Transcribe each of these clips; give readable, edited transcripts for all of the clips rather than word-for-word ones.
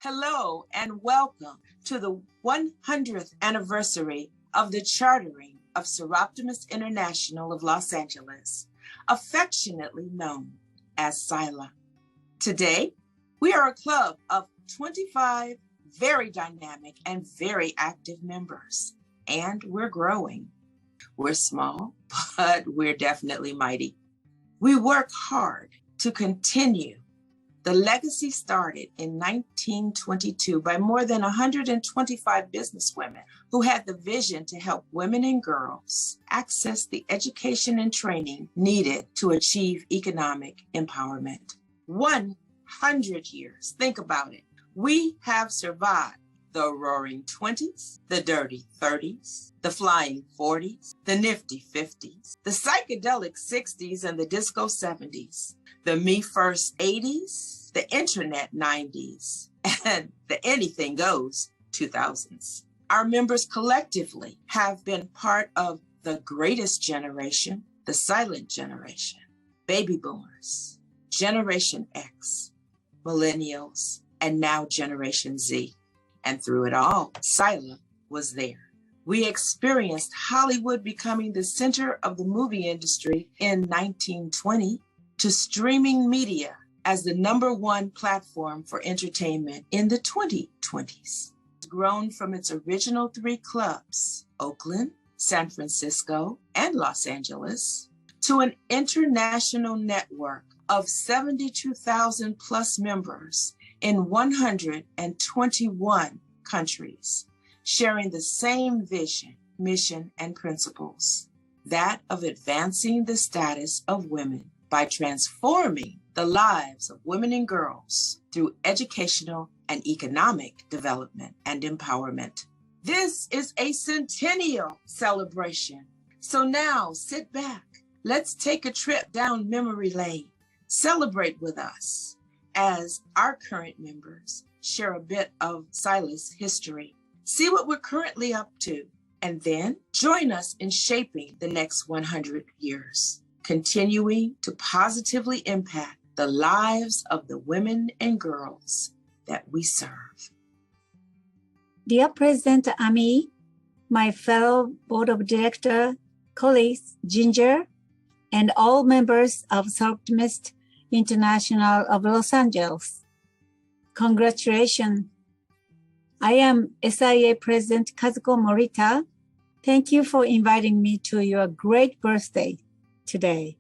Hello and welcome to the 100th anniversary of the chartering of Soroptimist International of Los Angeles, affectionately known as SILA. Today, we are a club of 25 very dynamic and very active members, and we're growing. We're small, but we're definitely mighty. We work hard to continue the legacy started in 1922 by more than 125 businesswomen who had the vision to help women and girls access the education and training needed to achieve economic empowerment. 100 years, think about it. We have survived the roaring 20s, the dirty 30s, the flying 40s, the nifty 50s, the psychedelic 60s and the disco 70s, the me first 80s, the internet 90s, and the anything goes 2000s. Our members collectively have been part of the greatest generation, the silent generation, baby boomers, Generation X, millennials, and now Generation Z. And through it all, SILA was there. We experienced Hollywood becoming the center of the movie industry in 1920 to streaming media as the #1 platform for entertainment in the 2020s. It's grown from its original 3 clubs, Oakland, San Francisco, and Los Angeles, to an international network of 72,000 plus members in 121 countries, sharing the same vision, mission, and principles, that of advancing the status of women by transforming the lives of women and girls through educational and economic development and empowerment. This is a centennial celebration. So now sit back. Let's take a trip down memory lane. Celebrate with us as our current members share a bit of SILA's history. See what we're currently up to, and then join us in shaping the next 100 years, continuing to positively impact the lives of the women and girls that we serve. Dear President Ami, my fellow Board of Director, colleagues, Ginger, and all members of Soroptimist International of Los Angeles, congratulations. I am SIA President Kazuko Morita. Thank you for inviting me to your great birthday today.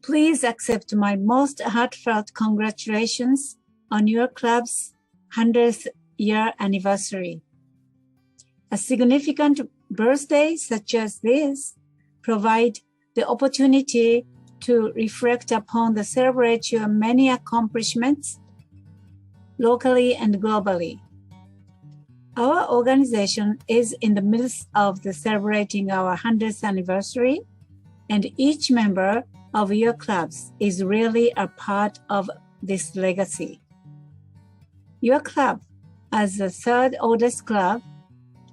Please accept my most heartfelt congratulations on your club's 100th year anniversary. A significant birthday such as this provide the opportunity to reflect upon the celebrate your many accomplishments locally and globally. Our organization is in the midst of the celebrating our 100th anniversary, and each member of your clubs is really a part of this legacy. Your club, as the 3rd oldest club,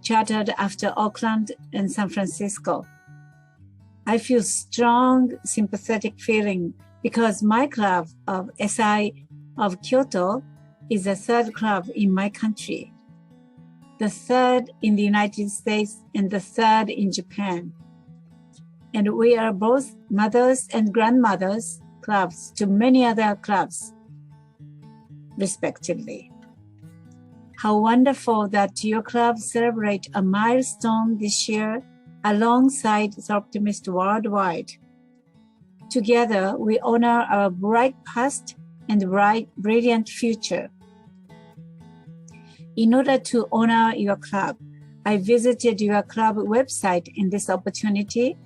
chartered after Oakland and San Francisco. I feel strong sympathetic feeling because my club of SI of Kyoto is the 3rd club in my country, the 3rd in the United States, and the 3rd in Japan. And we are both mothers and grandmothers clubs to many other clubs, respectively. How wonderful that your club celebrate a milestone this year alongside Soroptimist worldwide. Together, we honor our bright past and brilliant future. In order to honor your club, I visited your club website in this opportunity.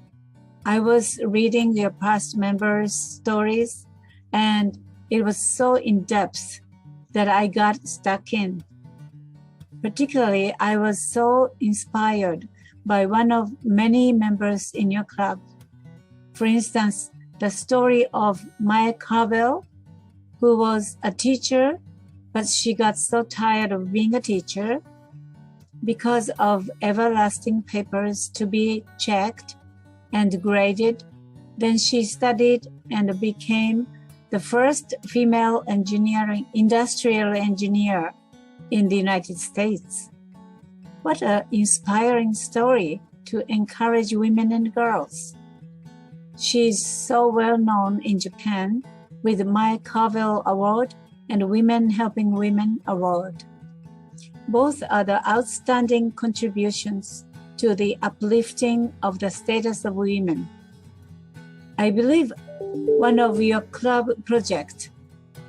I was reading your past members' stories, and it was so in-depth that I got stuck in. Particularly, I was so inspired by one of many members in your club. For instance, the story of Maya Carvel, who was a teacher, but she got so tired of being a teacher because of everlasting papers to be checked and graded. Then she studied and became the first female industrial engineer in the United States. What an inspiring story to encourage women and girls. She is so well known in Japan with the Mike Carville Award and Women Helping Women Award. Both are the outstanding contributions to the uplifting of the status of women. I believe one of your club projects,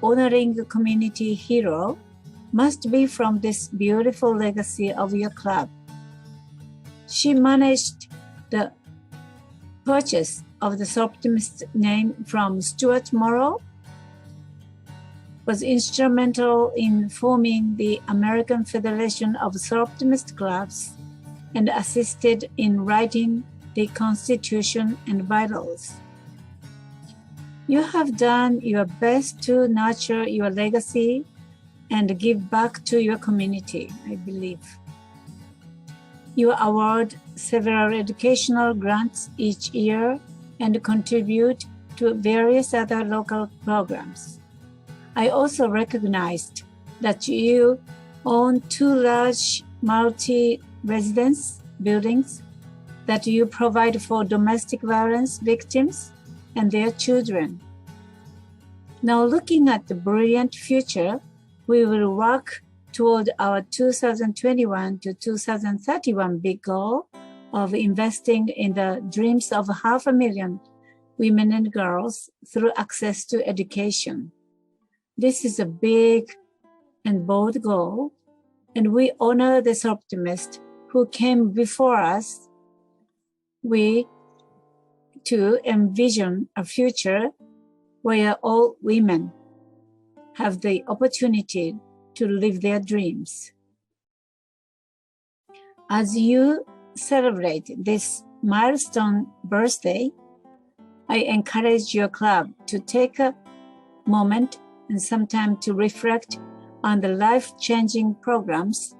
honoring a community hero, must be from this beautiful legacy of your club. She managed the purchase of the Soroptimist name from Stuart Morrow, was instrumental in forming the American Federation of Soroptimist Clubs, and assisted in writing the Constitution and bylaws. You have done your best to nurture your legacy and give back to your community, I believe. You award several educational grants each year and contribute to various other local programs. I also recognized that you own 2 large multi-residence buildings that you provide for domestic violence victims and their children. Now, looking at the brilliant future, we will work toward our 2021 to 2031 big goal of investing in the dreams of 500,000 women and girls through access to education. This is a big and bold goal, and we honor the Soroptimists who came before us. We too envision a future where all women have the opportunity to live their dreams. As you celebrate this milestone birthday, I encourage your club to take a moment and some time to reflect on the life-changing programs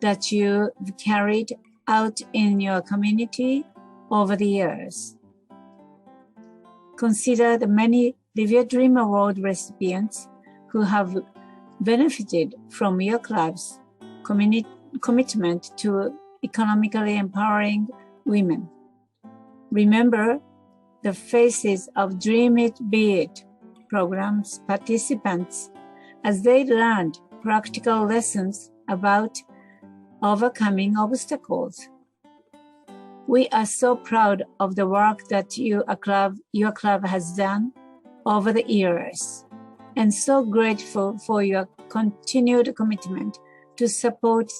that you've carried out in your community over the years. Consider the many Live Your Dream Award recipients who have benefited from your club's commitment to economically empowering women. Remember the faces of Dream It, Be It program's participants as they learned practical lessons about overcoming obstacles. We are so proud of the work that your club has done over the years, and so grateful for your continued commitment to support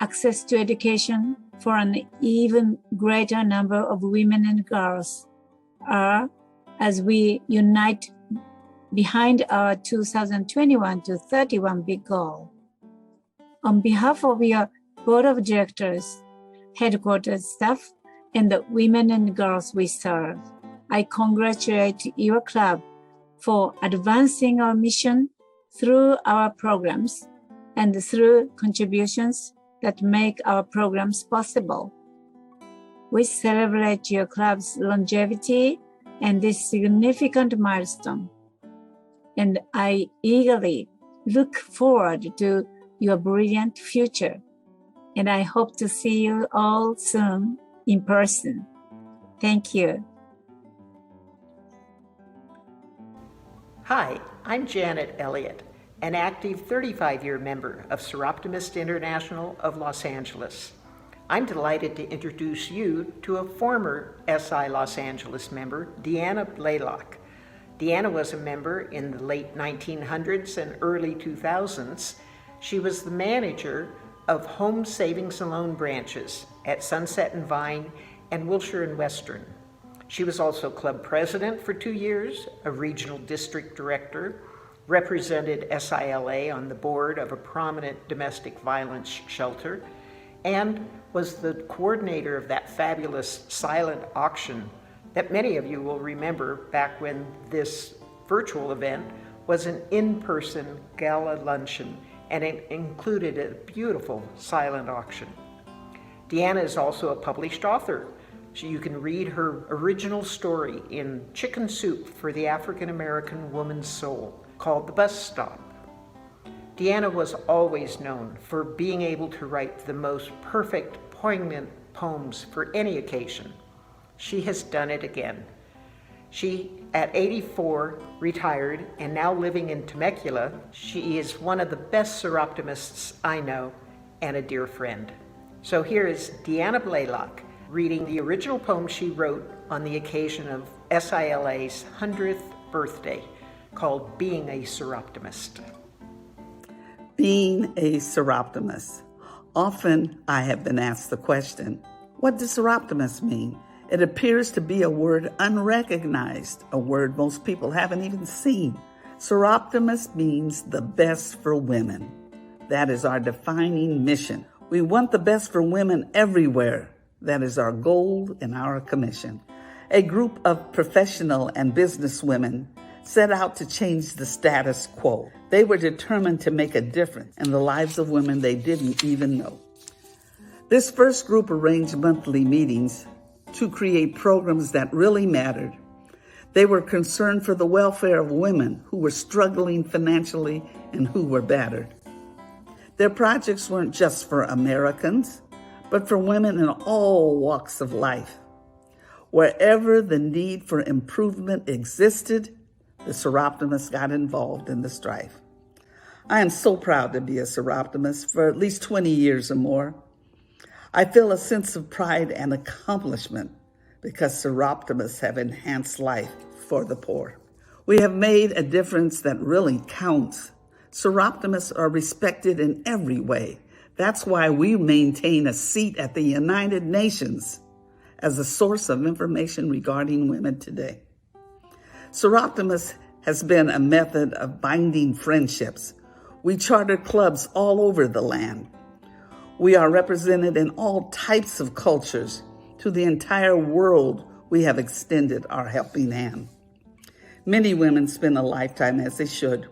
access to education for an even greater number of women and girls, as we unite behind our 2021 to 31 big goal. On behalf of your board of directors, headquarters staff, and the women and girls we serve, I congratulate your club for advancing our mission through our programs and through contributions that make our programs possible. We celebrate your club's longevity and this significant milestone, and I eagerly look forward to your brilliant future, and I hope to see you all soon in person. Thank you. Hi, I'm Janet Elliott, an active 35-year member of Seroptimist International of Los Angeles. I'm delighted to introduce you to a former SI Los Angeles member, Deanna Blaylock. Deanna was a member in the late 1900s and early 2000s. She was the manager of home savings and loan branches at Sunset and Vine and Wilshire and Western. She was also club president for 2 years, a regional district director, represented SILA on the board of a prominent domestic violence shelter, and was the coordinator of that fabulous silent auction that many of you will remember back when this virtual event was an in-person gala luncheon, and it included a beautiful silent auction. Deanna is also a published author. So you can read her original story in Chicken Soup for the African American Woman's Soul, called The Bus Stop. Deanna was always known for being able to write the most perfect, poignant poems for any occasion. She has done it again. She, at 84, retired and now living in Temecula. She is one of the best Soroptimists I know and a dear friend. So here is Deanna Blaylock reading the original poem she wrote on the occasion of SILA's 100th birthday, called Being a Soroptimist. Being a Seroptimist. Often I have been asked the question, what does Seroptimist mean? It appears to be a word unrecognized, a word most people haven't even seen. Seroptimist means the best for women. That is our defining mission. We want the best for women everywhere. That is our goal and our commission. A group of professional and business women set out to change the status quo. They were determined to make a difference in the lives of women they didn't even know. This first group arranged monthly meetings to create programs that really mattered. They were concerned for the welfare of women who were struggling financially and who were battered. Their projects weren't just for Americans, but for women in all walks of life. Wherever the need for improvement existed, the Soroptimists got involved in the strife. I am so proud to be a Soroptimist for at least 20 years or more. I feel a sense of pride and accomplishment because Soroptimists have enhanced life for the poor. We have made a difference that really counts. Soroptimists are respected in every way. That's why we maintain a seat at the United Nations as a source of information regarding women today. Serotonin has been a method of binding friendships. We charter clubs all over the land. We are represented in all types of cultures. To the entire world, we have extended our helping hand. Many women spend a lifetime, as they should,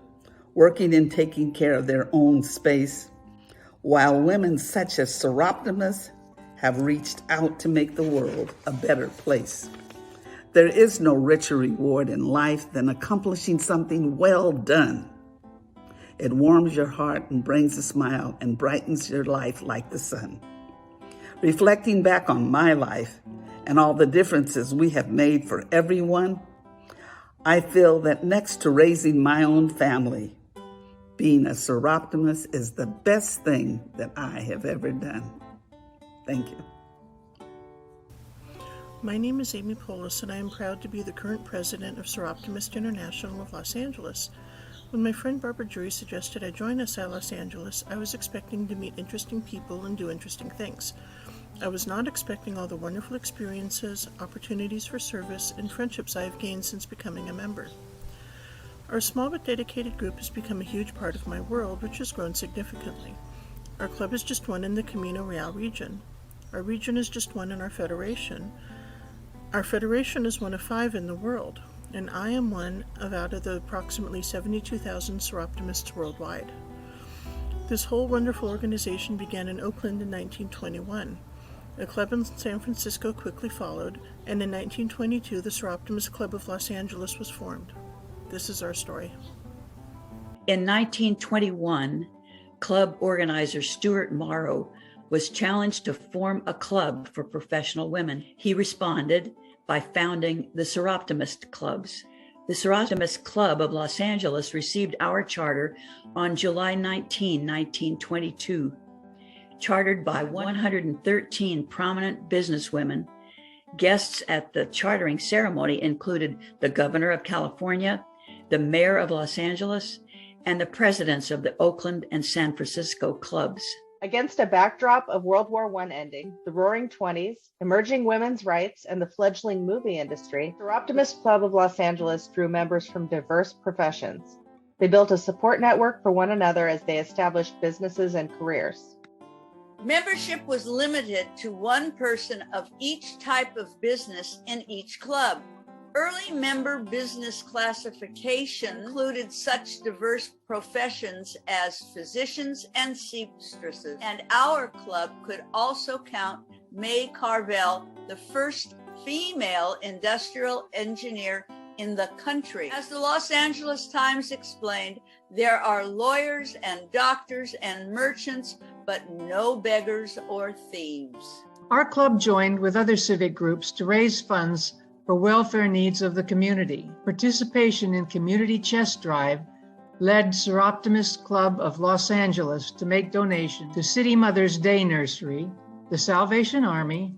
working and taking care of their own space, while women such as Seroptimists have reached out to make the world a better place. There is no richer reward in life than accomplishing something well done. It warms your heart and brings a smile and brightens your life like the sun. Reflecting back on my life and all the differences we have made for everyone, I feel that next to raising my own family, being a Seroptimist is the best thing that I have ever done. Thank you. My name is Amy Poulos, and I am proud to be the current president of Soroptimist International of Los Angeles. When my friend Barbara Drury suggested I join SI Los Angeles, I was expecting to meet interesting people and do interesting things. I was not expecting all the wonderful experiences, opportunities for service, and friendships I have gained since becoming a member. Our small but dedicated group has become a huge part of my world, which has grown significantly. Our club is just one in the Camino Real region. Our region is just one in our federation. Our federation is one of 5 in the world, and I am one out of the approximately 72,000 Seroptimists worldwide. This whole wonderful organization began in Oakland in 1921. A club in San Francisco quickly followed, and in 1922 the Seroptimist Club of Los Angeles was formed. This is our story. In 1921, club organizer Stuart Morrow was challenged to form a club for professional women. He responded by founding the Seroptimist Clubs. The Serotomist Club of Los Angeles received our charter on July 19, 1922. Chartered by 113 prominent businesswomen, guests at the chartering ceremony included the governor of California, the mayor of Los Angeles, and the presidents of the Oakland and San Francisco clubs. Against a backdrop of World War I ending, the Roaring Twenties, emerging women's rights, and the fledgling movie industry, the Seroptimist Club of Los Angeles drew members from diverse professions. They built a support network for one another as they established businesses and careers. Membership was limited to one person of each type of business in each club. Early member business classification included such diverse professions as physicians and seamstresses, and our club could also count May Carvel, the first female industrial engineer in the country. As the Los Angeles Times explained, there are lawyers and doctors and merchants, but no beggars or thieves. Our club joined with other civic groups to raise funds for welfare needs of the community. Participation in Community Chest Drive led Soroptimist Club of Los Angeles to make donations to City Mother's Day Nursery, the Salvation Army,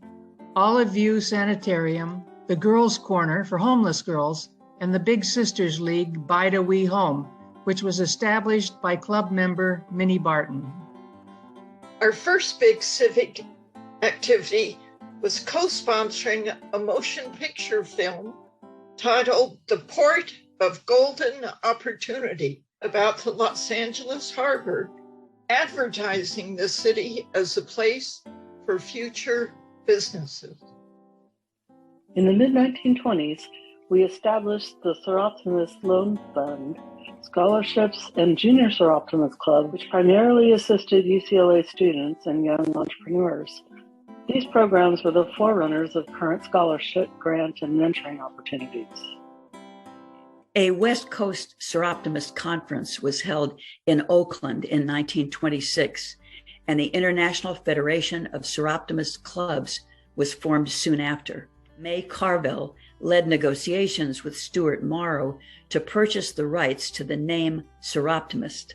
Olive View Sanitarium, the Girls' Corner for homeless girls, and the Big Sisters League Bide a Wee Home, which was established by club member Minnie Barton. Our first big civic activity was co-sponsoring a motion picture film titled The Port of Golden Opportunity about the Los Angeles Harbor, advertising the city as a place for future businesses. In the mid-1920s, we established the Soroptimist Loan Fund, scholarships, and Junior Soroptimist Club, which primarily assisted UCLA students and young entrepreneurs. These programs were the forerunners of current scholarship, grant, and mentoring opportunities. A West Coast Seroptimist conference was held in Oakland in 1926, and the International Federation of Seroptimist Clubs was formed soon after. May Carville led negotiations with Stuart Morrow to purchase the rights to the name Seroptimist.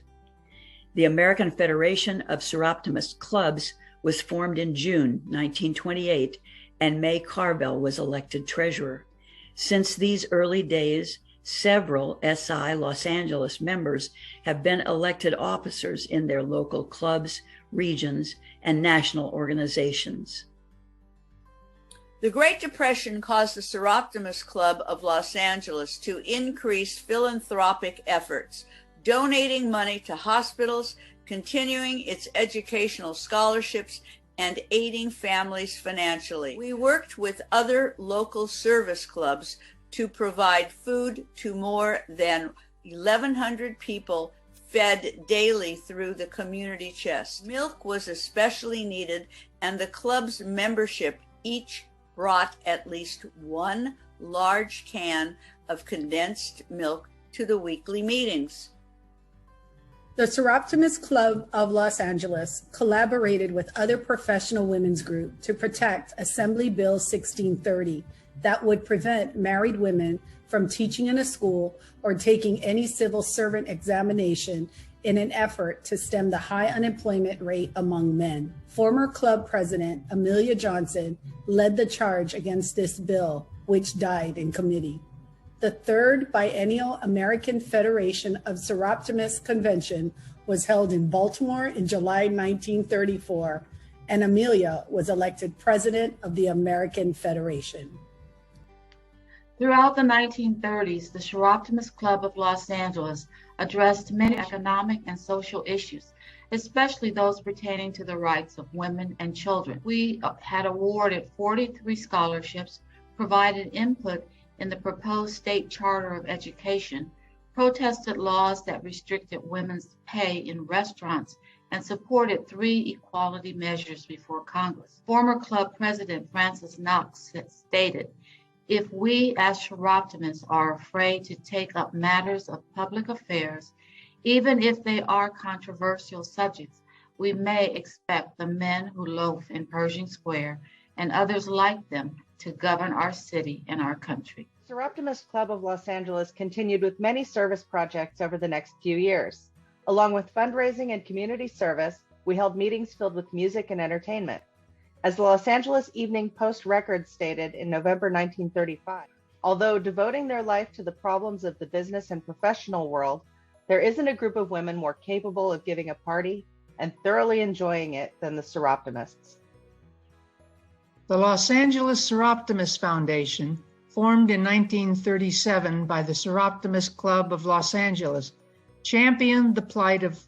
The American Federation of Seroptimist Clubs was formed in June 1928, and May Carville was elected treasurer. Since these early days, several SI Los Angeles members have been elected officers in their local clubs, regions, and national organizations. The Great Depression caused the Seroptimist Club of Los Angeles to increase philanthropic efforts, donating money to hospitals, continuing its educational scholarships, and aiding families financially. We worked with other local service clubs to provide food to more than 1,100 people fed daily through the community chest. Milk was especially needed, and the club's membership each brought at least one large can of condensed milk to the weekly meetings. The Siroptimist Club of Los Angeles collaborated with other professional women's groups to protect Assembly Bill 1630 that would prevent married women from teaching in a school or taking any civil servant examination in an effort to stem the high unemployment rate among men. Former club president Amelia Johnson led the charge against this bill, which died in committee. The third biennial American Federation of Seroptimists Convention was held in Baltimore in July 1934, and Amelia was elected president of the American Federation. Throughout the 1930s, the Seroptimist Club of Los Angeles addressed many economic and social issues, especially those pertaining to the rights of women and children. We had awarded 43 scholarships, provided input in the proposed state charter of education, protested laws that restricted women's pay in restaurants, and supported 3 equality measures before Congress. Former club president Francis Knox stated, "If we as Seroptimists are afraid to take up matters of public affairs, even if they are controversial subjects, we may expect the men who loaf in Pershing Square and others like them to govern our city and our country." The Seroptimist Club of Los Angeles continued with many service projects over the next few years. Along with fundraising and community service, we held meetings filled with music and entertainment. As the Los Angeles Evening Post Record stated in November 1935, although devoting their life to the problems of the business and professional world, there isn't a group of women more capable of giving a party and thoroughly enjoying it than the Seroptimists. The Los Angeles Seroptimist Foundation, formed in 1937 by the Seroptimist Club of Los Angeles, championed the plight of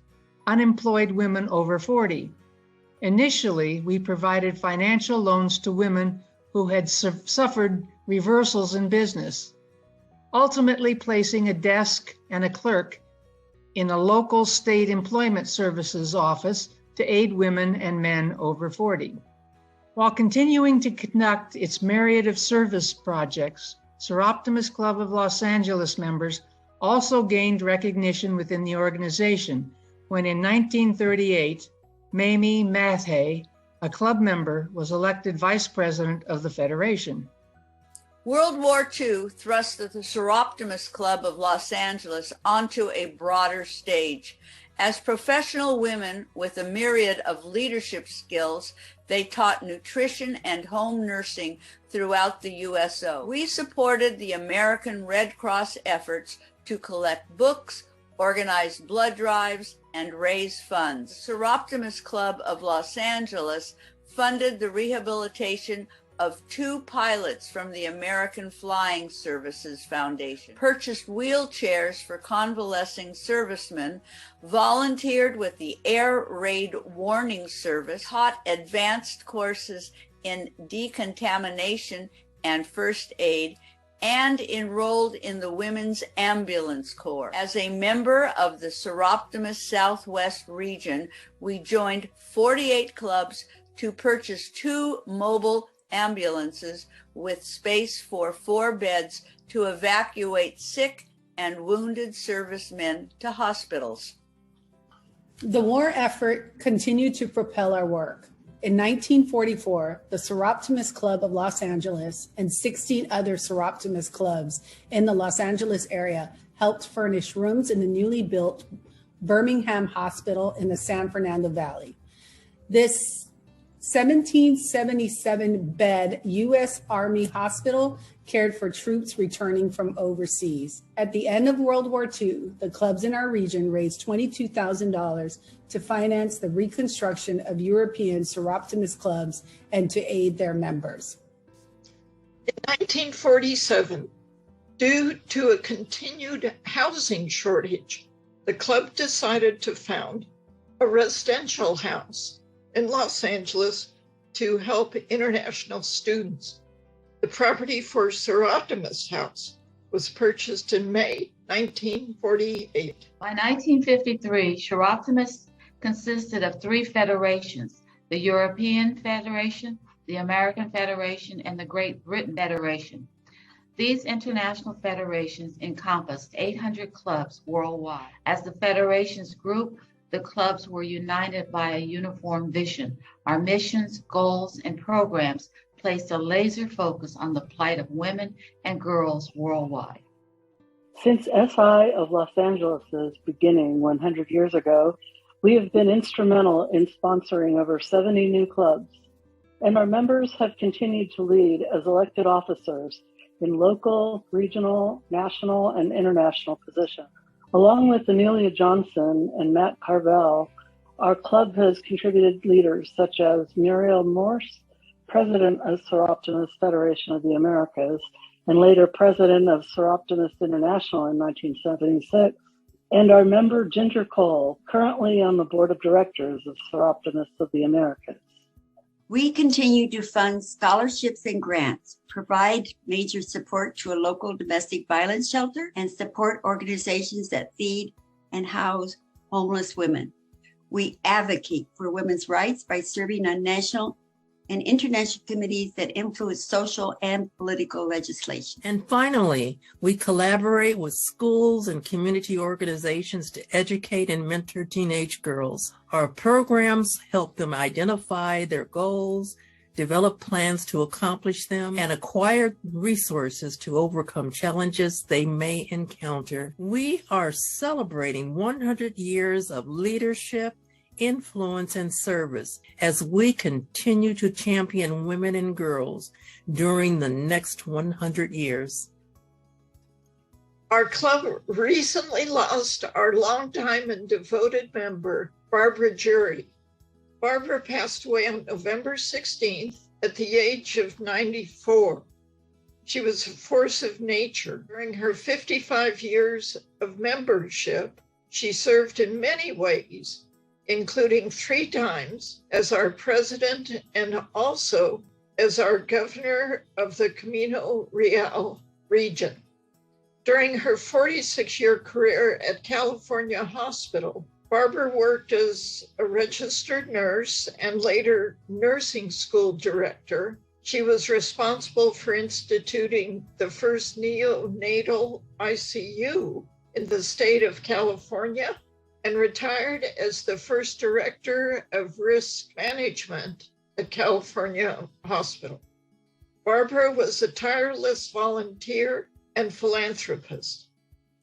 unemployed women over 40. Initially, we provided financial loans to women who had suffered reversals in business, ultimately placing a desk and a clerk in a local state employment services office to aid women and men over 40. While continuing to conduct its myriad of service projects, Seroptimist Club of Los Angeles members also gained recognition within the organization when in 1938, Mamie Mathey, a club member, was elected vice president of the Federation. World War II thrust the Soroptimist Club of Los Angeles onto a broader stage. As professional women with a myriad of leadership skills, they taught nutrition and home nursing throughout the USO. We supported the American Red Cross efforts to collect books, organize blood drives, and raise funds. Soroptimist Club of Los Angeles funded the rehabilitation of 2 pilots from the American Flying Services Foundation, purchased wheelchairs for convalescing servicemen, volunteered with the Air Raid Warning Service, taught advanced courses in decontamination and first aid, and enrolled in the Women's Ambulance Corps. As a member of the Soroptimist Southwest region, we joined 48 clubs to purchase 2 mobile ambulances with space for 4 beds to evacuate sick and wounded servicemen to hospitals. The war effort continued to propel our work. In 1944, the Soroptimist Club of Los Angeles and 16 other Soroptimist clubs in the Los Angeles area helped furnish rooms in the newly built Birmingham Hospital in the San Fernando Valley. This 1777-bed U.S. Army hospital cared for troops returning from overseas. At the end of World War II, the clubs in our region raised $22,000 to finance the reconstruction of European Soroptimist clubs and to aid their members. In 1947, due to a continued housing shortage, the club decided to found a residential house in Los Angeles to help international students. The property for Serotonin House was purchased in May 1948. By 1953, Seroptimist consisted of 3 federations: the European Federation, the American Federation, and the Great Britain Federation. These international federations encompassed 800 clubs worldwide. As the federations grew, the clubs were united by a uniform vision. Our missions, goals, and programs placed a laser focus on the plight of women and girls worldwide. Since SI of Los Angeles' beginning 100 years ago, we have been instrumental in sponsoring over 70 new clubs, and our members have continued to lead as elected officers in local, regional, national, and international positions. Along with Amelia Johnson and Matt Carvel, our club has contributed leaders such as Muriel Morse, president of Soroptimist Federation of the Americas, and later president of Soroptimist International in 1976, and our member Ginger Cole, currently on the board of directors of Soroptimists of the Americas. We continue to fund scholarships and grants, provide major support to a local domestic violence shelter, and support organizations that feed and house homeless women. We advocate for women's rights by serving on national and international committees that influence social and political legislation. And finally, we collaborate with schools and community organizations to educate and mentor teenage girls. Our programs help them identify their goals, develop plans to accomplish them, and acquire resources to overcome challenges they may encounter. We are celebrating 100 years of leadership, influence, and service as we continue to champion women and girls during the next 100 years. Our club recently lost our longtime and devoted member, Barbara Jury. Barbara passed away on November 16th at the age of 94. She was a force of nature. During her 55 years of membership, she served in many ways, including 3 times as our president and also as our governor of the Camino Real region. During her 46-year career at California Hospital, Barbara worked as a registered nurse and later nursing school director. She was responsible for instituting the first neonatal ICU in the state of California and retired as the first director of risk management at California Hospital. Barbara was a tireless volunteer and philanthropist.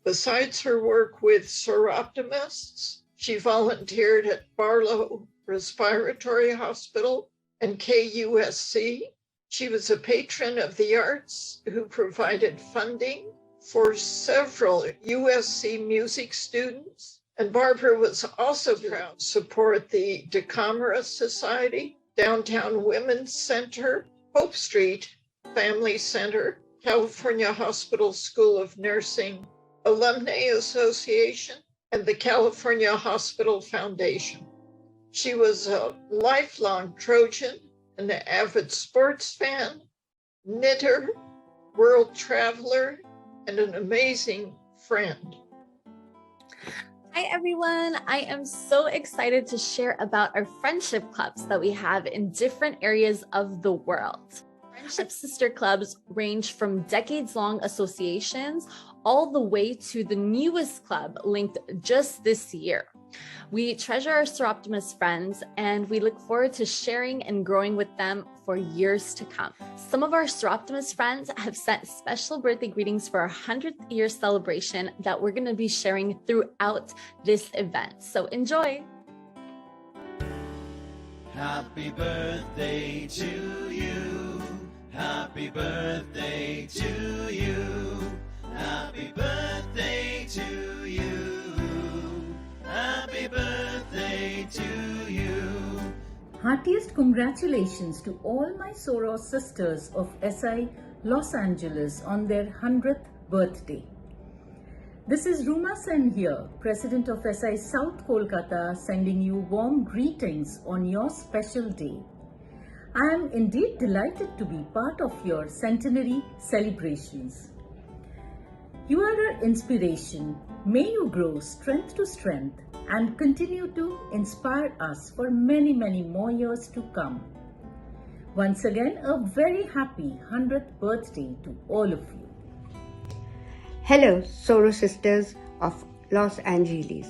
Besides her work with Soroptimists, she volunteered at Barlow Respiratory Hospital and KUSC. She was a patron of the arts who provided funding for several USC music students. And Barbara was also proud to support the DeCamera Society, Downtown Women's Center, Hope Street Family Center, California Hospital School of Nursing, Alumni Association, and the California Hospital Foundation. She was a lifelong Trojan, an avid sports fan, knitter, world traveler, and an amazing friend. Hi everyone, I am so excited to share about our friendship clubs that we have in different areas of the world. Friendship sister clubs range from decades-long associations all the way to the newest club linked just this year. We treasure our Seroptimist friends and we look forward to sharing and growing with them for years to come. Some of our Seroptimist friends have sent special birthday greetings for our 100th year celebration that we're going to be sharing throughout this event. So enjoy! Happy birthday to you. Happy birthday to you. Happy birthday to you. Happy birthday to you. Heartiest congratulations to all my Soro sisters of SI Los Angeles on their 100th birthday. This is Ruma Sen here, President of SI South Kolkata, sending you warm greetings on your special day. I am indeed delighted to be part of your centenary celebrations. You are our inspiration. May you grow strength to strength and continue to inspire us for many, many more years to come. Once again, a very happy 100th birthday to all of you. Hello, Soro Sisters of Los Angeles.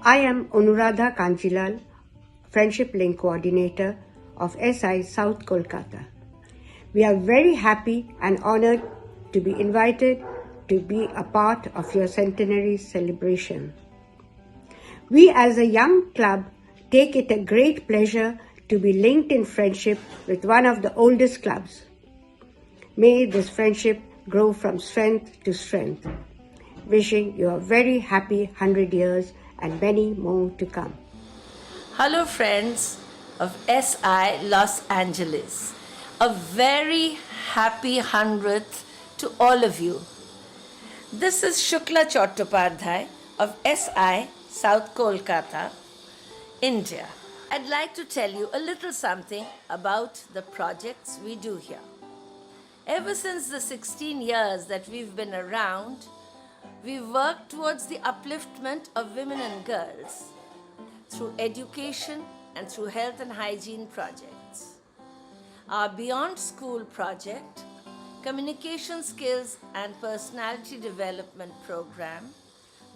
I am Anuradha Kanchilal, Friendship Link Coordinator of SI South Kolkata. We are very happy and honored to be invited to be a part of your centenary celebration. We as a young club take it a great pleasure to be linked in friendship with one of the oldest clubs. May this friendship grow from strength to strength. Wishing you a very happy 100 years and many more to come. Hello friends of SI Los Angeles. A very happy 100th to all of you. This is Shukla Chattopadhyay of SI South Kolkata, India. I'd like to tell you a little something about the projects we do here. Ever since the 16 years that we've been around, we've worked towards the upliftment of women and girls through education and through health and hygiene projects. Our Beyond School project, communication skills and personality development program,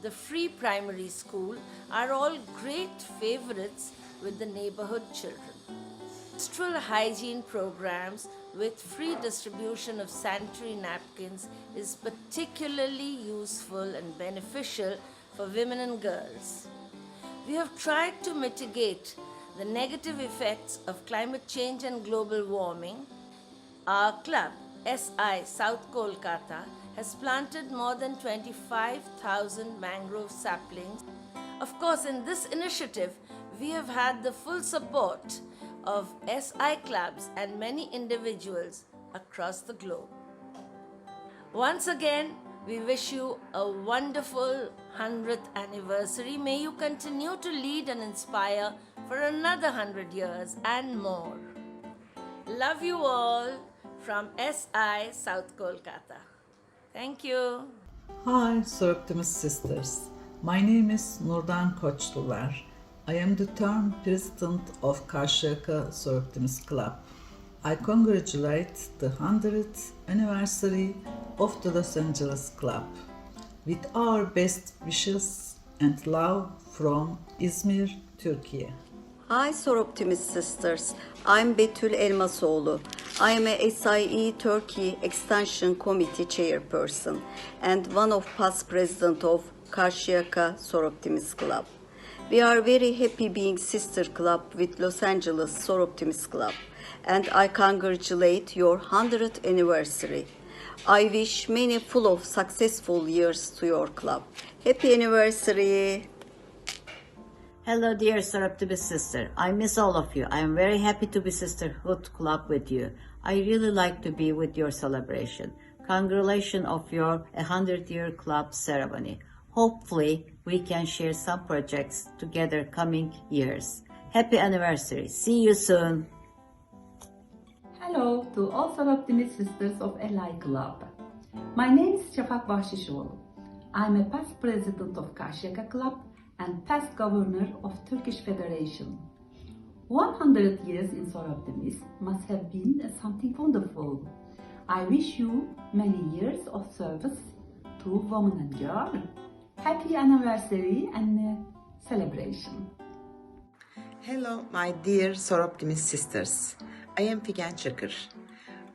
the free primary school are all great favorites with the neighborhood children. Menstrual hygiene programs with free distribution of sanitary napkins is particularly useful and beneficial for women and girls. We have tried to mitigate the negative effects of climate change and global warming. Our club, SI South Kolkata, has planted more than 25,000 mangrove saplings. Of course, in this initiative, we have had the full support of SI clubs and many individuals across the globe. Once again, we wish you a wonderful 100th anniversary. May you continue to lead and inspire for another 100 years and more. Love you all from SI South Kolkata. Thank you. Hi, Soroptimist sisters. My name is Nurdan Koçlular. I am the term president of Karşıyaka Soroptimist Club. I congratulate the 100th anniversary of the Los Angeles Club with our best wishes and love from İzmir, Turkey. Hi Soroptimist sisters, I'm Betül Elmasoğlu. I am a SIE Turkey Extension Committee Chairperson and one of past president of Karşıyaka Soroptimist Club. We are very happy being sister club with Los Angeles Soroptimist Club and I congratulate your 100th anniversary. I wish many full of successful years to your club. Happy anniversary! Hello, dear Soroptimist sister. I miss all of you. I am very happy to be Sisterhood Club with you. I really like to be with your celebration. Congratulations of your 100-year club ceremony. Hopefully, we can share some projects together coming years. Happy anniversary. See you soon. Hello to all Soroptimist sisters of LI Club. My name is Shafak Vashishwal. I'm a past president of Karşıyaka Club and past governor of Turkish Federation. 100 years in Soroptimist must have been something wonderful. I wish you many years of service to women and girls. Happy anniversary and celebration. Hello, my dear Soroptimist sisters. I am Figen Çakır,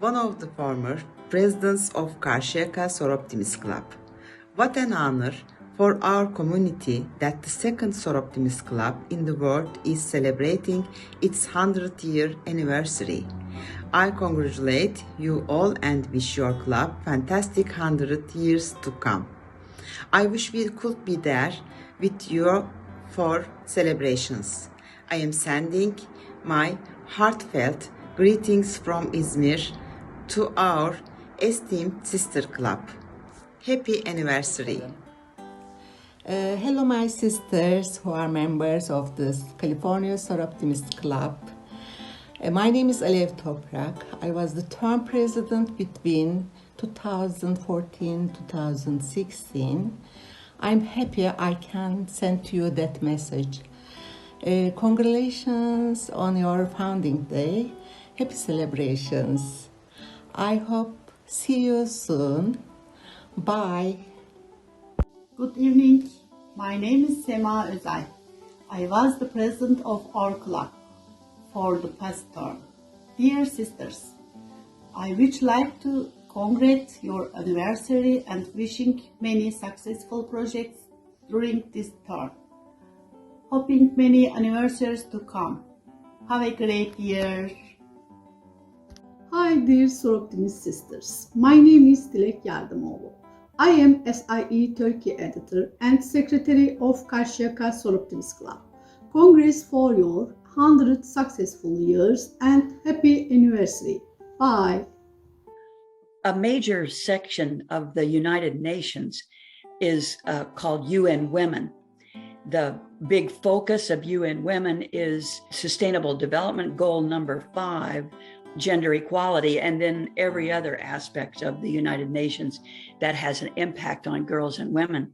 one of the former presidents of Karşıyaka Soroptimist Club. What an honor for our community that the second Soroptimist Club in the world is celebrating its 100th year anniversary. I congratulate you all and wish your club fantastic 100 years to come. I wish we could be there with you for celebrations. I am sending my heartfelt greetings from İzmir to our esteemed sister club. Happy anniversary. Hello, my sisters who are members of the California Soroptimist Club. My name is Alev Toprak. I was the term president between 2014-2016. I'm happy I can send to you that message. Congratulations on your founding day. Happy celebrations. I hope see you soon. Bye. Good evening. My name is Sema Özay. I was the president of our club for the past term. Dear sisters, I would like to congratulate your anniversary and wishing many successful projects during this term. Hoping many anniversaries to come. Have a great year. Hi dear Soroptimist sisters. My name is Dilek Yardımoğlu. I am SIE Turkey editor and secretary of Karşıyaka Soroptimist Club. Congress for your 100 successful years and happy anniversary. Bye. A major section of the United Nations is called UN Women. The big focus of UN Women is Sustainable Development Goal number 5, gender equality, and then every other aspect of the United Nations that has an impact on girls and women.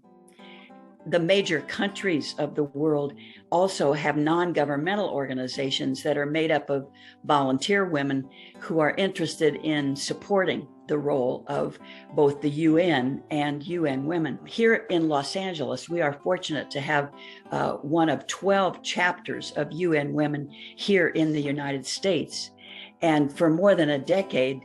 The major countries of the world also have non-governmental organizations that are made up of volunteer women who are interested in supporting the role of both the UN and UN Women. Here in Los Angeles, we are fortunate to have one of 12 chapters of UN Women here in the United States. And for more than a decade,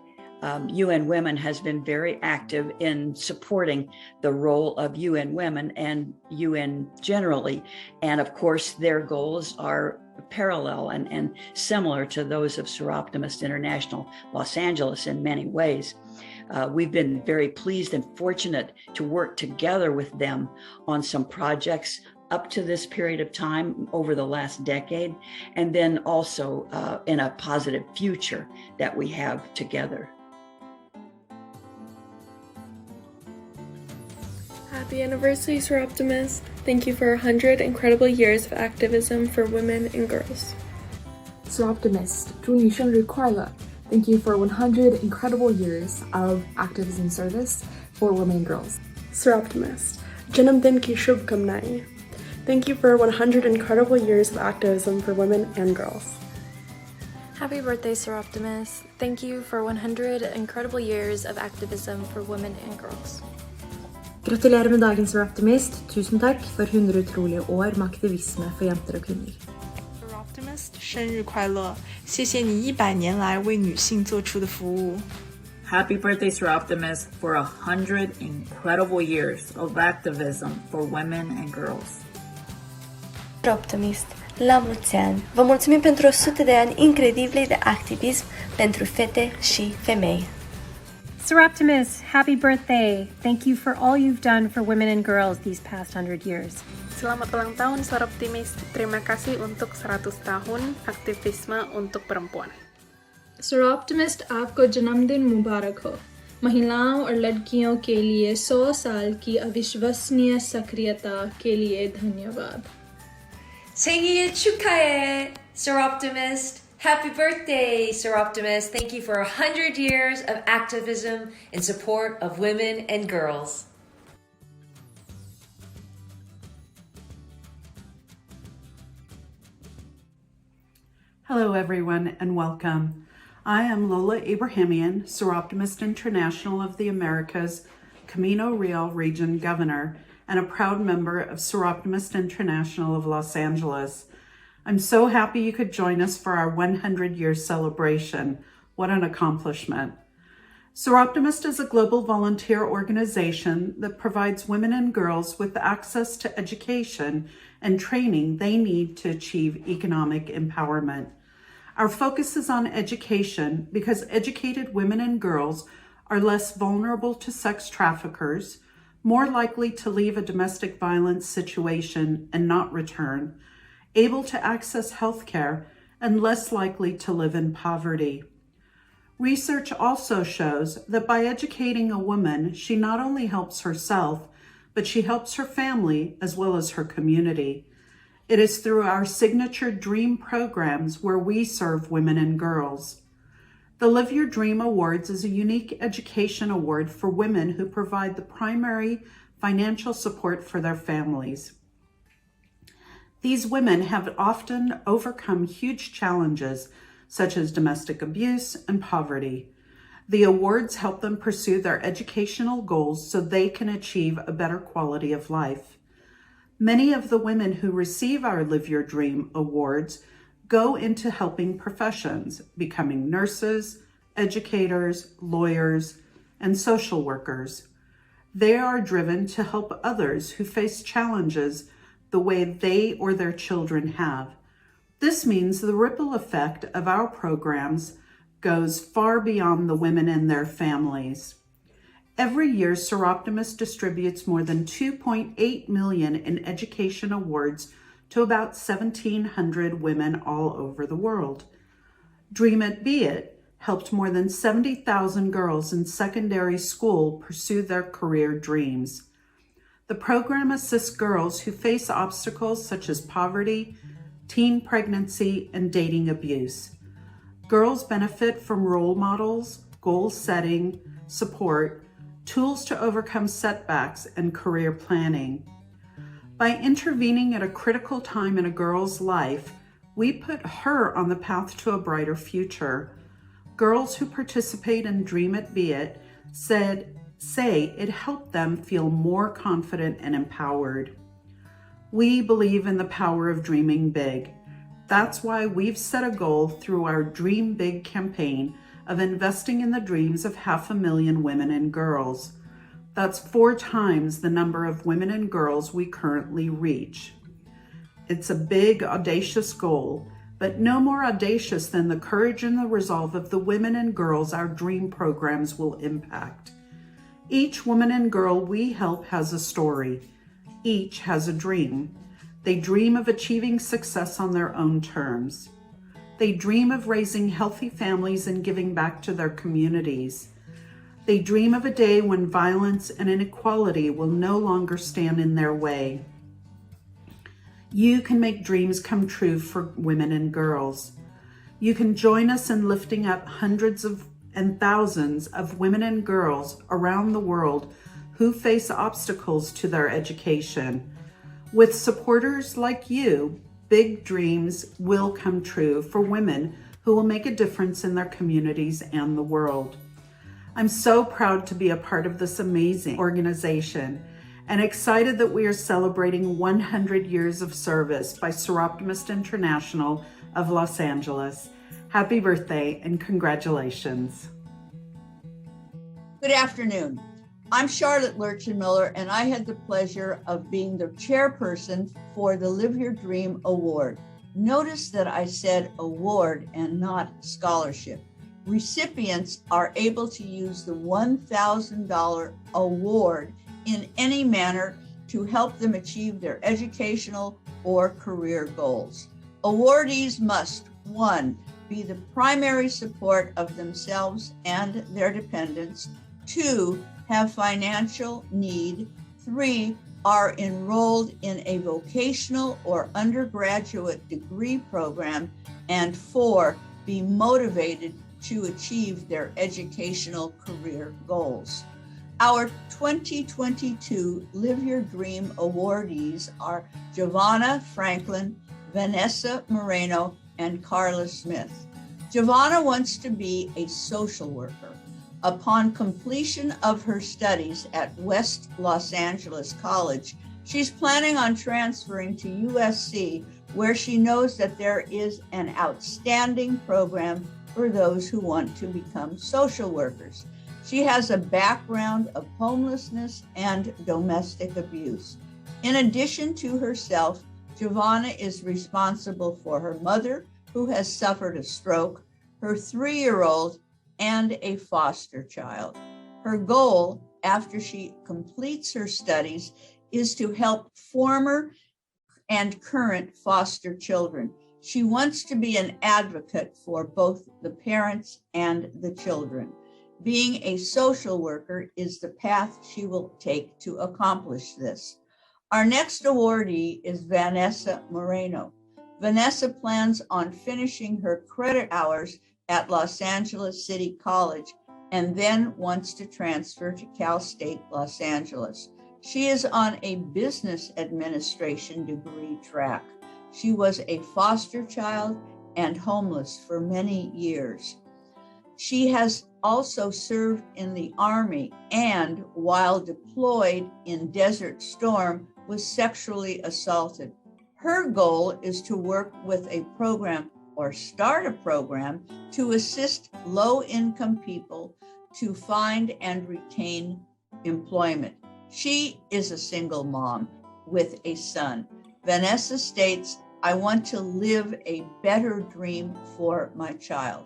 UN Women has been very active in supporting the role of UN Women and UN generally. And of course, their goals are parallel and similar to those of Seroptimist International Los Angeles in many ways. We've been very pleased and fortunate to work together with them on some projects up to this period of time over the last decade, and then also in a positive future that we have together. Happy anniversary, Siroptimist. Thank you for 100 incredible years of activism for women and girls. Siroptimist, 祝你生日快乐. Thank you for 100 incredible years of activism service for women and girls. Siroptimist, Janamdin ki shubhkamnaएं. Thank you for 100 incredible years of activism for women and girls. Happy birthday, Soroptimist. Thank you for 100 incredible years of activism for women and girls. Gratulerer med dagen, Soroptimist. Tusen takk for 100 utrolige år med aktivisme for jenter og kvinner. Soroptimist, 生日快乐！谢谢你100年来为女性做出的服务。Happy birthday, Siroptimist, for 100 incredible years of activism for women and girls. Siroptimist, la mulți ani! Vă mulțumim pentru 100 de ani incredibili de activism pentru fete și femei. Siroptimist, happy birthday! Thank you for all you've done for women and girls these past 100 years. Selamat ulang tahun, Soroptimist. Terima kasih untuk 100 tahun aktivisme untuk perempuan. Soroptimist, आपको जन्मदिन मुबारक हो। महिलाओं और लड़कियों के लिए 100 साल की अविश्वसनीय सक्रियता के लिए धन्यवाद। 생일 축하해, Soroptimist. Happy birthday, Soroptimist. Thank you for 100 years of activism in support of women and girls. Hello, everyone, and welcome. I am Lola Abrahamian, Soroptimist International of the Americas, Camino Real Region Governor, and a proud member of Soroptimist International of Los Angeles. I'm so happy you could join us for our 100-year celebration. What an accomplishment. Soroptimist is a global volunteer organization that provides women and girls with access to education and training they need to achieve economic empowerment. Our focus is on education because educated women and girls are less vulnerable to sex traffickers, more likely to leave a domestic violence situation and not return, able to access health care, and less likely to live in poverty. Research also shows that by educating a woman, she not only helps herself, but she helps her family as well as her community. It is through our signature DREAM programs where we serve women and girls. The Live Your Dream Awards is a unique education award for women who provide the primary financial support for their families. These women have often overcome huge challenges such as domestic abuse and poverty. The awards help them pursue their educational goals so they can achieve a better quality of life. Many of the women who receive our Live Your Dream awards go into helping professions, becoming nurses, educators, lawyers, and social workers. They are driven to help others who face challenges the way they or their children have. This means the ripple effect of our programs goes far beyond the women and their families. Every year, Soroptimist distributes more than 2.8 million in education awards to about 1,700 women all over the world. Dream It, Be It helped more than 70,000 girls in secondary school pursue their career dreams. The program assists girls who face obstacles such as poverty, teen pregnancy, and dating abuse. Girls benefit from role models, goal setting, support, tools to overcome setbacks, and career planning. By intervening at a critical time in a girl's life, we put her on the path to a brighter future. Girls who participate in Dream It, Be It say it helped them feel more confident and empowered. We believe in the power of dreaming big. That's why we've set a goal through our Dream Big campaign of investing in the dreams of 500,000 women and girls. That's 4 times the number of women and girls we currently reach. It's a big, audacious goal, but no more audacious than the courage and the resolve of the women and girls our dream programs will impact. Each woman and girl we help has a story. Each has a dream. They dream of achieving success on their own terms. They dream of raising healthy families and giving back to their communities. They dream of a day when violence and inequality will no longer stand in their way. You can make dreams come true for women and girls. You can join us in lifting up hundreds and thousands of women and girls around the world who face obstacles to their education. With supporters like you, big dreams will come true for women who who will make a difference in their communities and the world. I'm so proud to be a part of this amazing organization and excited that we are celebrating 100 years of service by Soroptimist International of Los Angeles. Happy birthday and congratulations. Good afternoon. I'm Charlotte Lurchin-Miller, and I had the pleasure of being the chairperson for the Live Your Dream Award. Notice that I said award and not scholarship. Recipients are able to use the $1,000 award in any manner to help them achieve their educational or career goals. Awardees must, 1, be the primary support of themselves and their dependents, 2, have financial need, 3, are enrolled in a vocational or undergraduate degree program, and 4, be motivated to achieve their educational career goals. Our 2022 Live Your Dream awardees are Giovanna Franklin, Vanessa Moreno, and Carla Smith. Giovanna wants to be a social worker. Upon completion of her studies at West Los Angeles College, she's planning on transferring to USC, where she knows that there is an outstanding program for those who want to become social workers. She has a background of homelessness and domestic abuse. In addition to herself, Giovanna is responsible for her mother, who has suffered a stroke, her 3-year-old, and a foster child. Her goal, after she completes her studies, is to help former and current foster children. She wants to be an advocate for both the parents and the children. Being a social worker is the path she will take to accomplish this. Our next awardee is Vanessa Moreno. Vanessa plans on finishing her credit hours at Los Angeles City College and then wants to transfer to Cal State Los Angeles. She is on a business administration degree track. She was a foster child and homeless for many years. She has also served in the Army and, while deployed in Desert Storm, was sexually assaulted. Her goal is to work with a program or start a program to assist low-income people to find and retain employment. She is a single mom with a son. Vanessa states, "I want to live a better dream for my child."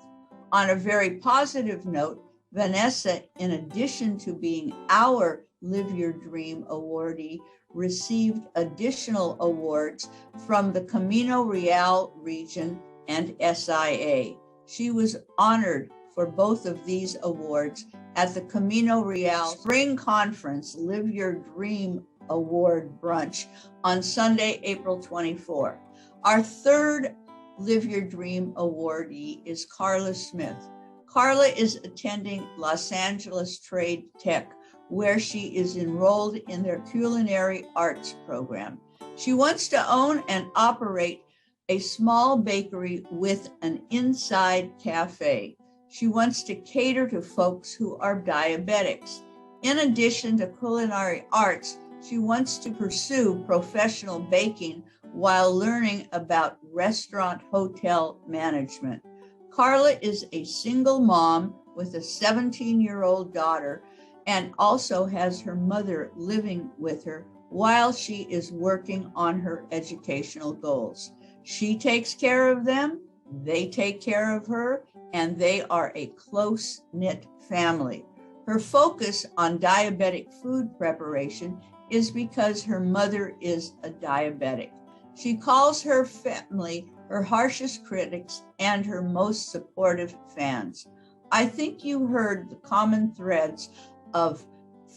On a very positive note, Vanessa, in addition to being our Live Your Dream awardee, received additional awards from the Camino Real region and SIA. She was honored for both of these awards at the Camino Real Spring Conference Live Your Dream Award Brunch on Sunday, April 24. Our third Live Your Dream awardee is Carla Smith. Carla is attending Los Angeles Trade Tech, where she is enrolled in their culinary arts program. She wants to own and operate a small bakery with an inside cafe. She wants to cater to folks who are diabetics. In addition to culinary arts, she wants to pursue professional baking while learning about restaurant hotel management. Carla is a single mom with a 17-year-old daughter and also has her mother living with her while she is working on her educational goals. She takes care of them, they take care of her, and they are a close-knit family. Her focus on diabetic food preparation is because her mother is a diabetic. She calls her family her harshest critics and her most supportive fans. I think you heard the common threads of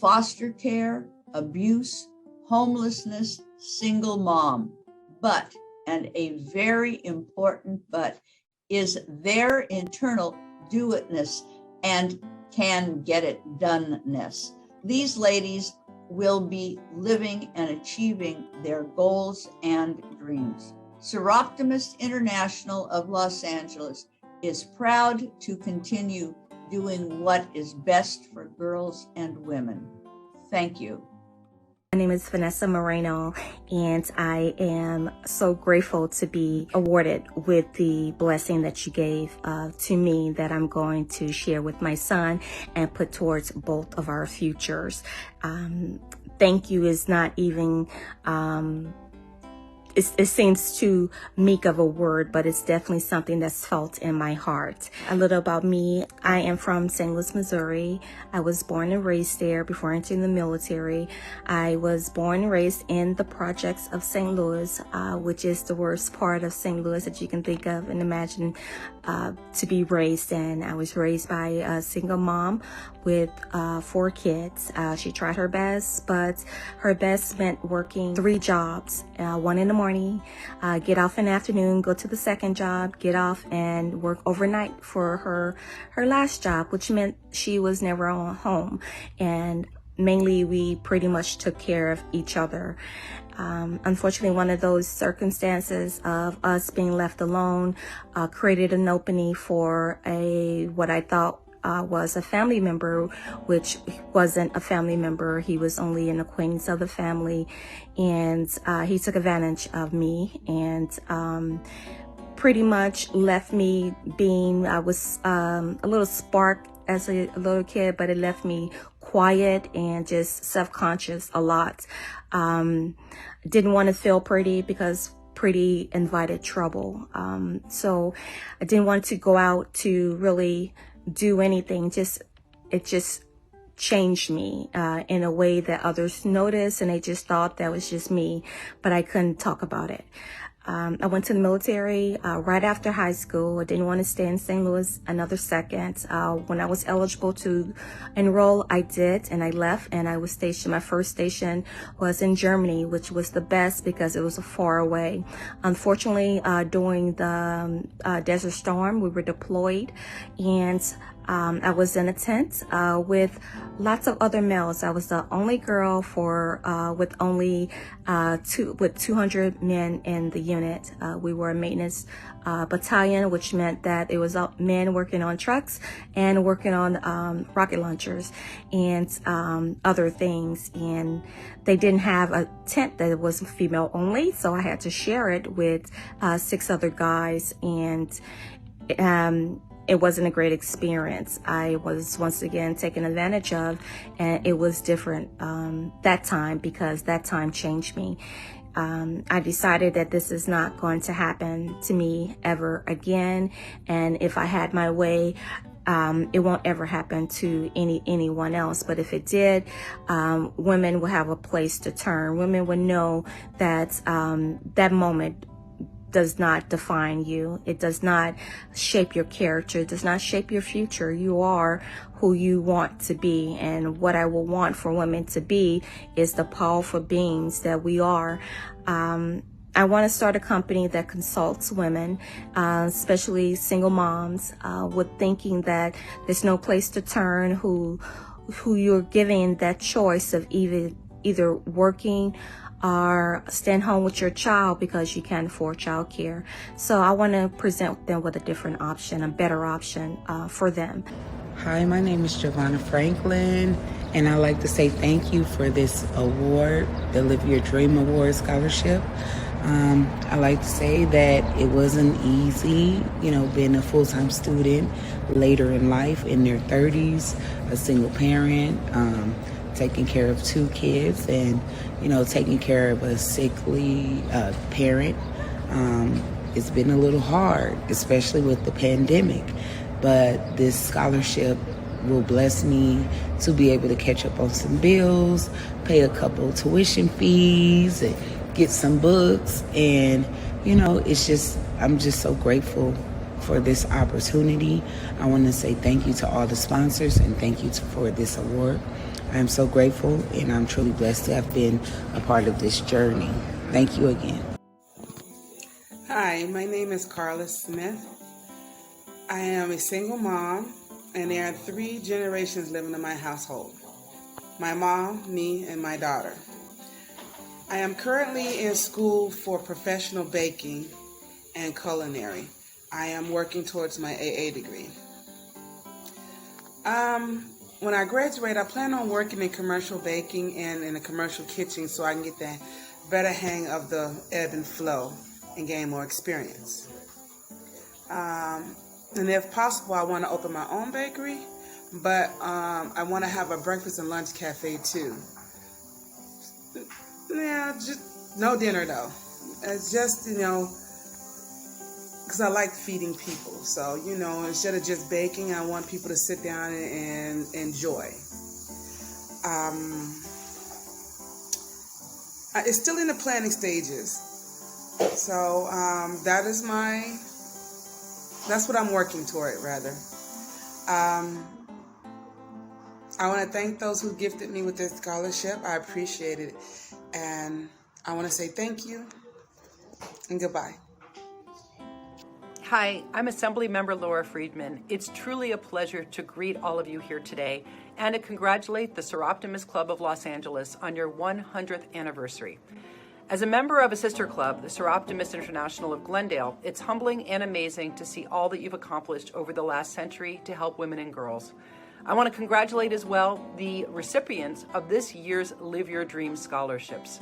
foster care, abuse, homelessness, single mom, but, and a very important but, is their internal do-itness and can get it doneness. These ladies will be living and achieving their goals and dreams. Seroptimist International of Los Angeles is proud to continue doing what is best for girls and women. Thank you. My name is Vanessa Moreno, and I am so grateful to be awarded with the blessing that you gave to me that I'm going to share with my son and put towards both of our futures. Thank you is not even it seems too meek of a word, but it's definitely something that's felt in my heart. A little about me. I am from St. Louis, Missouri. I was born and raised there before entering the military. I was born and raised in the projects of St. Louis, which is the worst part of St. Louis that you can think of and imagine to be raised in. I was raised by a single mom with 4 kids. She tried her best, but her best meant working 3 jobs, one in the morning, get off in the afternoon, go to the second job, get off and work overnight for her last job, which meant she was never home. And mainly we pretty much took care of each other. Unfortunately, one of those circumstances of us being left alone created an opening for what I thought was a family member, which wasn't a family member. He was only an acquaintance of the family, and he took advantage of me and pretty much left me being, I was a little spark as a little kid, but it left me quiet and just self-conscious a lot. Didn't want to feel pretty because pretty invited trouble. So I didn't want to go out to really do anything. It just changed me in a way that others noticed, and they just thought that was just me, but I couldn't talk about it. I went to the military right after high school. I didn't want to stay in St. Louis another second. When I was eligible to enroll, I did, and I left, and I was stationed. My first station was in Germany, which was the best because it was far away. Unfortunately, during the Desert Storm, we were deployed, and I was in a tent with lots of other males. I was the only girl with only 200 men in the unit. We were a maintenance battalion, which meant that it was men working on trucks and working on rocket launchers and other things. And they didn't have a tent that was female only, so I had to share it with 6 other guys, and it wasn't a great experience. I was once again taken advantage of, and it was different that time because that time changed me. I decided that this is not going to happen to me ever again, and if I had my way, it won't ever happen to anyone else. But if it did, women will have a place to turn. Women would know that that moment does not define you. It does not shape your character. It does not shape your future. You are who you want to be. And what I will want for women to be is the powerful beings that we are. I want to start a company that consults women, especially single moms, with thinking that there's no place to turn, who you're giving that choice of either working or staying home with your child because you can't afford childcare. So I want to present them with a different option, a better option for them. Hi, my name is Giovanna Franklin, and I'd like to say thank you for this award, the Live Your Dream Award Scholarship. I like to say that it wasn't easy, being a full-time student later in life, in their 30s, a single parent, taking care of 2 kids, and taking care of a sickly parent. It's been a little hard, especially with the pandemic, but this scholarship will bless me to be able to catch up on some bills, pay a couple tuition fees, and get some books. And I'm just so grateful for this opportunity. I want to say thank you to all the sponsors and thank you for this award. I am so grateful, and I'm truly blessed to have been a part of this journey. Thank you again. Hi, my name is Carla Smith. I am a single mom, and there are 3 generations living in my household. My mom, me, and my daughter. I am currently in school for professional baking and culinary. I am working towards my AA degree. When I graduate, I plan on working in commercial baking and in a commercial kitchen so I can get the better hang of the ebb and flow and gain more experience. And if possible, I want to open my own bakery, but I want to have a breakfast and lunch cafe too. Yeah, just no dinner though. It's just, because I like feeding people. So, instead of just baking, I want people to sit down and enjoy. It's still in the planning stages. So that's what I'm working toward, rather. I want to thank those who gifted me with this scholarship. I appreciate it. And I want to say thank you and goodbye. Hi, I'm Assemblymember Laura Friedman. It's truly a pleasure to greet all of you here today and to congratulate the Soroptimist Club of Los Angeles on your 100th anniversary. As a member of a sister club, the Soroptimist International of Glendale, it's humbling and amazing to see all that you've accomplished over the last century to help women and girls. I want to congratulate as well the recipients of this year's Live Your Dreams scholarships.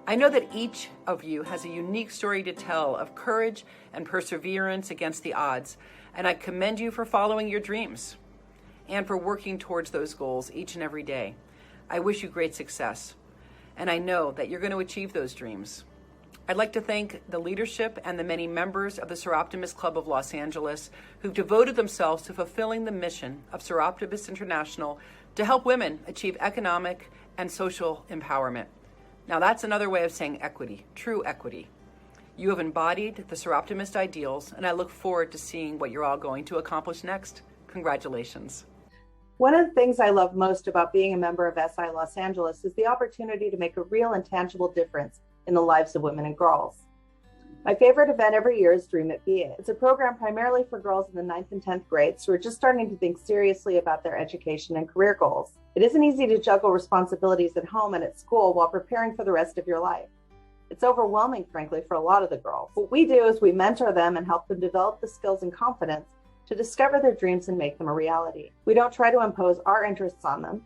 I know that each of you has a unique story to tell of courage and perseverance against the odds, and I commend you for following your dreams and for working towards those goals each and every day. I wish you great success, and I know that you're going to achieve those dreams. I'd like to thank the leadership and the many members of the Soroptimist Club of Los Angeles who've devoted themselves to fulfilling the mission of Soroptimist International to help women achieve economic and social empowerment. Now that's another way of saying equity, true equity. You have embodied the Soroptimist ideals, and I look forward to seeing what you're all going to accomplish next. Congratulations. One of the things I love most about being a member of SI Los Angeles is the opportunity to make a real and tangible difference in the lives of women and girls. My favorite event every year is Dream It, Be It. It's a program primarily for girls in the 9th and 10th grades who are just starting to think seriously about their education and career goals. It isn't easy to juggle responsibilities at home and at school while preparing for the rest of your life. It's overwhelming, frankly, for a lot of the girls. What we do is we mentor them and help them develop the skills and confidence to discover their dreams and make them a reality. We don't try to impose our interests on them.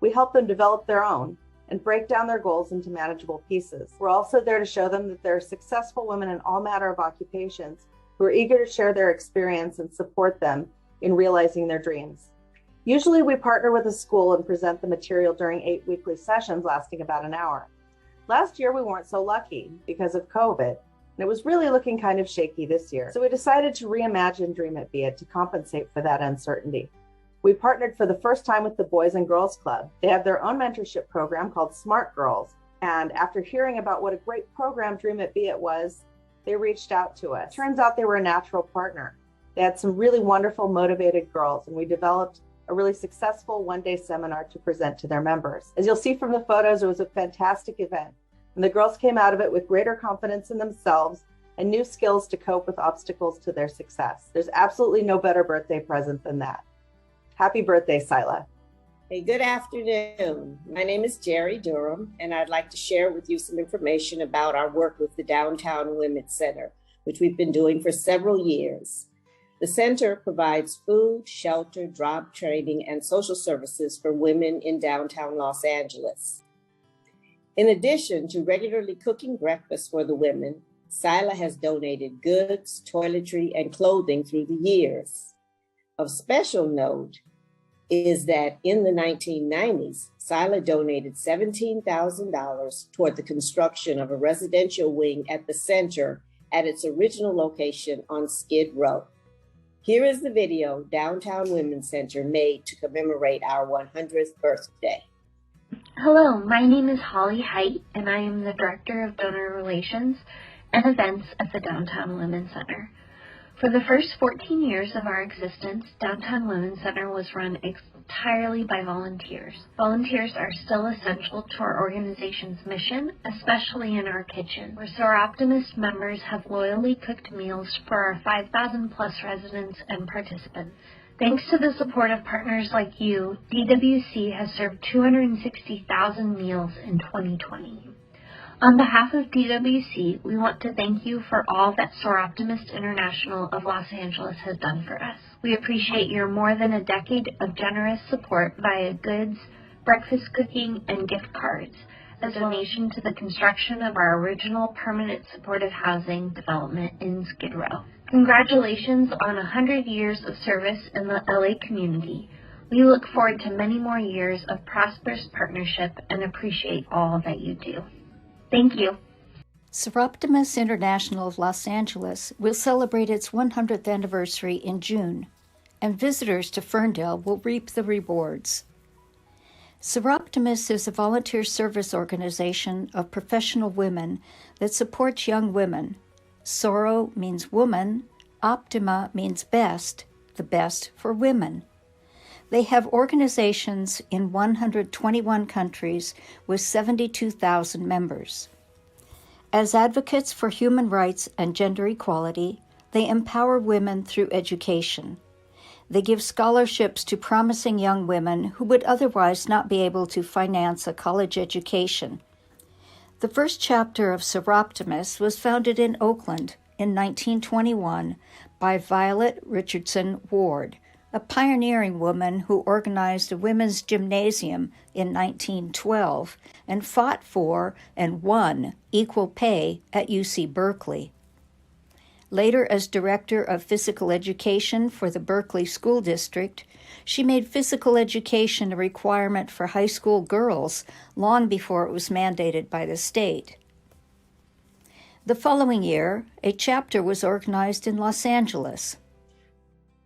We help them develop their own and break down their goals into manageable pieces. We're also there to show them that there are successful women in all manner of occupations who are eager to share their experience and support them in realizing their dreams. Usually we partner with a school and present the material during 8 weekly sessions lasting about an hour. Last year we weren't so lucky because of COVID, and it was really looking kind of shaky this year. So we decided to reimagine Dream It, Be It to compensate for that uncertainty. We partnered for the first time with the Boys and Girls Club. They have their own mentorship program called Smart Girls. And after hearing about what a great program Dream It, Be It was, they reached out to us. Turns out they were a natural partner. They had some really wonderful, motivated girls, and we developed a really successful one-day seminar to present to their members. As you'll see from the photos, it was a fantastic event. And the girls came out of it with greater confidence in themselves and new skills to cope with obstacles to their success. There's absolutely no better birthday present than that. Happy birthday, Sila. Hey, good afternoon. My name is Jerry Durham, and I'd like to share with you some information about our work with the Downtown Women's Center, which we've been doing for several years. The center provides food, shelter, job training, and social services for women in downtown Los Angeles. In addition to regularly cooking breakfast for the women, Sila has donated goods, toiletry, and clothing through the years. Of special note is that in the 1990s, Sila donated $17,000 toward the construction of a residential wing at the center at its original location on Skid Row. Here is the video Downtown Women's Center made to commemorate our 100th birthday. Hello, my name is Holly Height, and I am the Director of Donor Relations and Events at the Downtown Women's Center. For the first 14 years of our existence, Downtown Women's Center was run entirely by volunteers. Volunteers are still essential to our organization's mission, especially in our kitchen, where Soroptimist members have loyally cooked meals for our 5,000 plus residents and participants. Thanks to the support of partners like you, DWC has served 260,000 meals in 2020. On behalf of DWC, we want to thank you for all that Soroptimist International of Los Angeles has done for us. We appreciate your more than a decade of generous support via goods, breakfast cooking, and gift cards, as a donation to the construction of our original permanent supportive housing development in Skid Row. Congratulations on 100 years of service in the LA community. We look forward to many more years of prosperous partnership and appreciate all that you do. Thank you. Soroptimist International of Los Angeles will celebrate its 100th anniversary in June, and visitors to Ferndale will reap the rewards. Soroptimist is a volunteer service organization of professional women that supports young women. Soro means woman, Optima means best, the best for women. They have organizations in 121 countries with 72,000 members. As advocates for human rights and gender equality, they empower women through education. They give scholarships to promising young women who would otherwise not be able to finance a college education. The first chapter of Soroptimist was founded in Oakland in 1921 by Violet Richardson Ward, a pioneering woman who organized a women's gymnasium in 1912 and fought for and won equal pay at UC Berkeley. Later, as director of physical education for the Berkeley School District, she made physical education a requirement for high school girls long before it was mandated by the state. The following year, a chapter was organized in Los Angeles.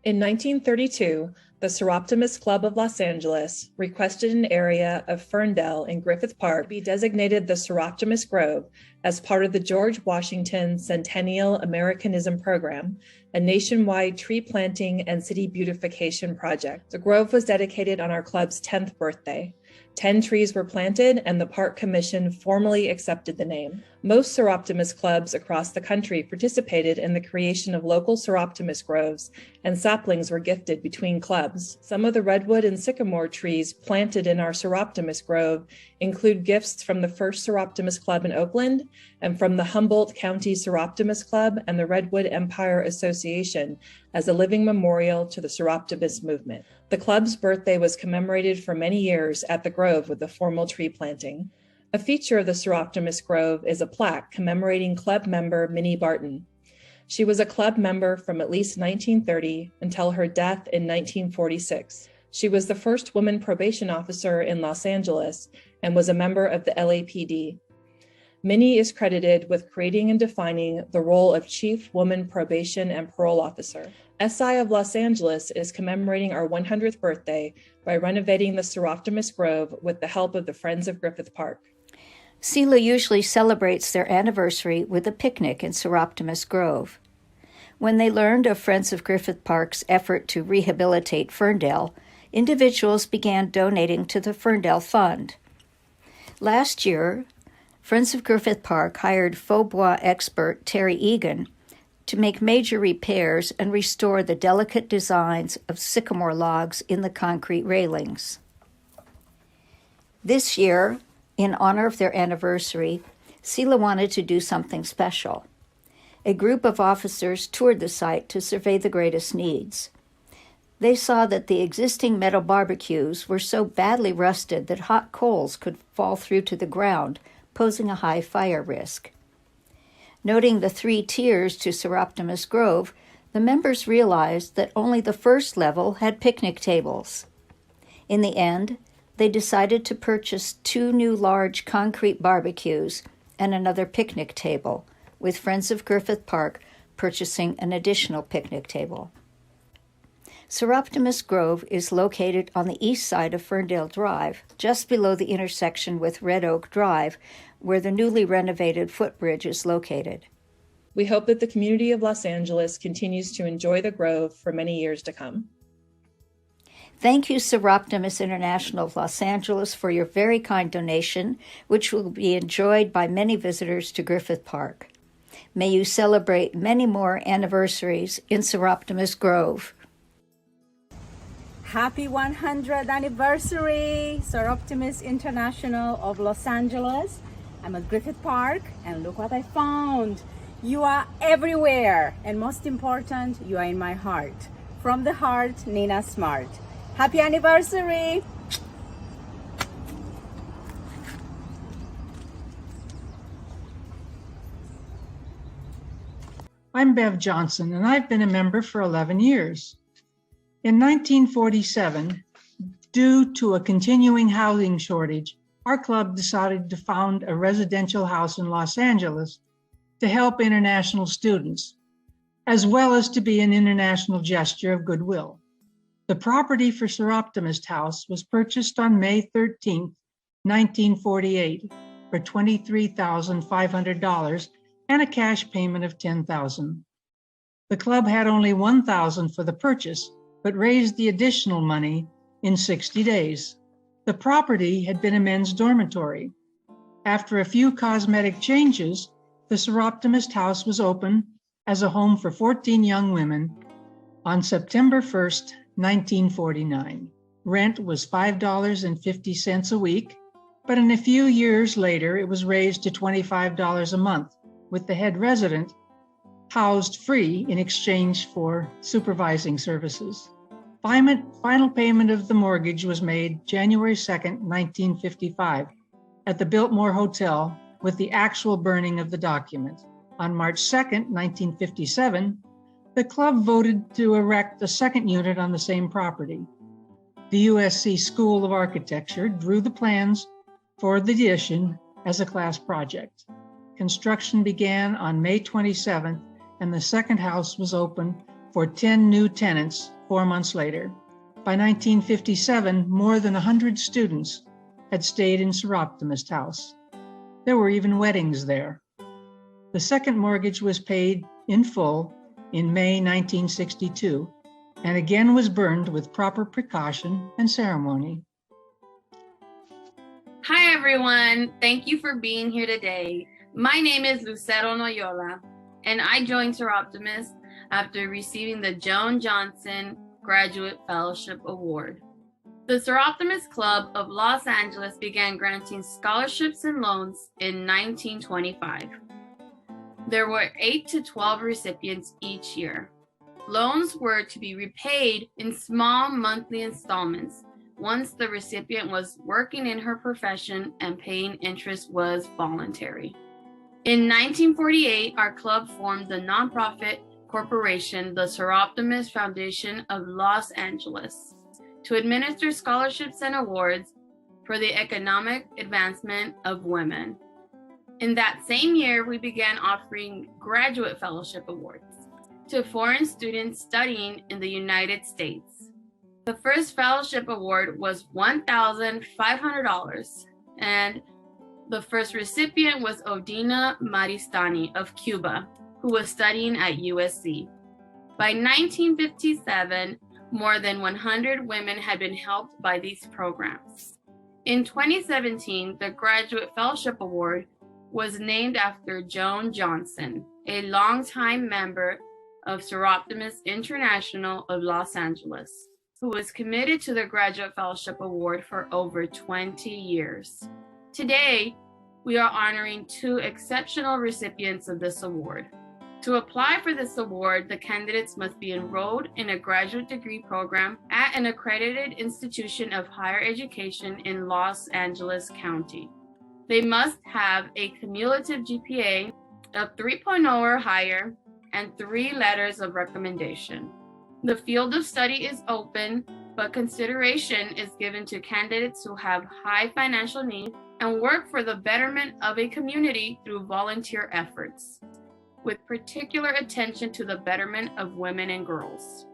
In 1932, the Soroptimist Club of Los Angeles requested an area of Ferndale in Griffith Park be designated the Soroptimist Grove as part of the George Washington Centennial Americanism Program, a nationwide tree planting and city beautification project. The grove was dedicated on our club's 10th birthday. 10 trees were planted, and the Park Commission formally accepted the name. Most Soroptimist clubs across the country participated in the creation of local Soroptimist groves, and saplings were gifted between clubs. Some of the redwood and sycamore trees planted in our Soroptimist grove include gifts from the first Soroptimist Club in Oakland and from the Humboldt County Soroptimist Club and the Redwood Empire Association as a living memorial to the Soroptimist movement. The club's birthday was commemorated for many years at the grove with a formal tree planting. A feature of the Soroptimist Grove is a plaque commemorating club member Minnie Barton. She was a club member from at least 1930 until her death in 1946. She was the first woman probation officer in Los Angeles and was a member of the LAPD. Minnie is credited with creating and defining the role of Chief Woman Probation and Parole Officer. SI of Los Angeles is commemorating our 100th birthday by renovating the Soroptimist Grove with the help of the Friends of Griffith Park. SELA usually celebrates their anniversary with a picnic in Soroptimist Grove. When they learned of Friends of Griffith Park's effort to rehabilitate Ferndale, individuals began donating to the Ferndale Fund. Last year, Friends of Griffith Park hired faux bois expert Terry Egan to make major repairs and restore the delicate designs of sycamore logs in the concrete railings. This year, in honor of their anniversary, SELA wanted to do something special. A group of officers toured the site to survey the greatest needs. They saw that the existing metal barbecues were so badly rusted that hot coals could fall through to the ground, posing a high fire risk. Noting the 3 tiers to Soroptimist Grove, the members realized that only the first level had picnic tables. In the end, they decided to purchase 2 new large concrete barbecues and another picnic table, with Friends of Griffith Park purchasing an additional picnic table. Soroptimist Grove is located on the east side of Ferndale Drive, just below the intersection with Red Oak Drive, where the newly renovated footbridge is located. We hope that the community of Los Angeles continues to enjoy the Grove for many years to come. Thank you, Soroptimist International of Los Angeles, for your very kind donation, which will be enjoyed by many visitors to Griffith Park. May you celebrate many more anniversaries in Soroptimist Grove. Happy 100th anniversary, Soroptimist International of Los Angeles. I'm at Griffith Park, and look what I found. You are everywhere, and most important, you are in my heart. From the heart, Nina Smart. Happy anniversary! I'm Bev Johnson, and I've been a member for 11 years. In 1947, due to a continuing housing shortage, our club decided to found a residential house in Los Angeles to help international students, as well as to be an international gesture of goodwill. The property for Soroptimist House was purchased on May 13, 1948, for $23,500 and a cash payment of $10,000. The club had only $1,000 for the purchase, but raised the additional money in 60 days. The property had been a men's dormitory. After a few cosmetic changes, the Soroptimist House was opened as a home for 14 young women on September 1st, 1949. Rent was $5.50 a week, but in a few years later, it was raised to $25 a month, with the head resident housed free in exchange for supervising services. Final payment of the mortgage was made January 2nd, 1955, at the Biltmore Hotel, with the actual burning of the document. On March 2nd, 1957, the club voted to erect a second unit on the same property. The USC School of Architecture drew the plans for the addition as a class project. Construction began on May 27th, and the second house was open for 10 new tenants 4 months later. By 1957, more than 100 students had stayed in Soroptimist House. There were even weddings there. The second mortgage was paid in full in May 1962, and again was burned with proper precaution and ceremony. Hi everyone, thank you for being here today. My name is Lucero Noyola, and I joined Soroptimist after receiving the Joan Johnson Graduate Fellowship Award. The Soroptimist Club of Los Angeles began granting scholarships and loans in 1925. There were 8 to 12 recipients each year. Loans were to be repaid in small monthly installments once the recipient was working in her profession and paying interest was voluntary. In 1948, our club formed the nonprofit corporation, the Soroptimist Foundation of Los Angeles, to administer scholarships and awards for the economic advancement of women. In that same year, we began offering graduate fellowship awards to foreign students studying in the United States. The first fellowship award was $1,500, and the first recipient was Odina Maristani of Cuba, who was studying at USC. By 1957, more than 100 women had been helped by these programs. In 2017, the Graduate Fellowship Award was named after Joan Johnson, a longtime member of Soroptimist International of Los Angeles, who was committed to the Graduate Fellowship Award for over 20 years. Today, we are honoring 2 exceptional recipients of this award. To apply for this award, the candidates must be enrolled in a graduate degree program at an accredited institution of higher education in Los Angeles County. They must have a cumulative GPA of 3.0 or higher and 3 letters of recommendation. The field of study is open, but consideration is given to candidates who have high financial needs and work for the betterment of a community through volunteer efforts, with particular attention to the betterment of women and girls.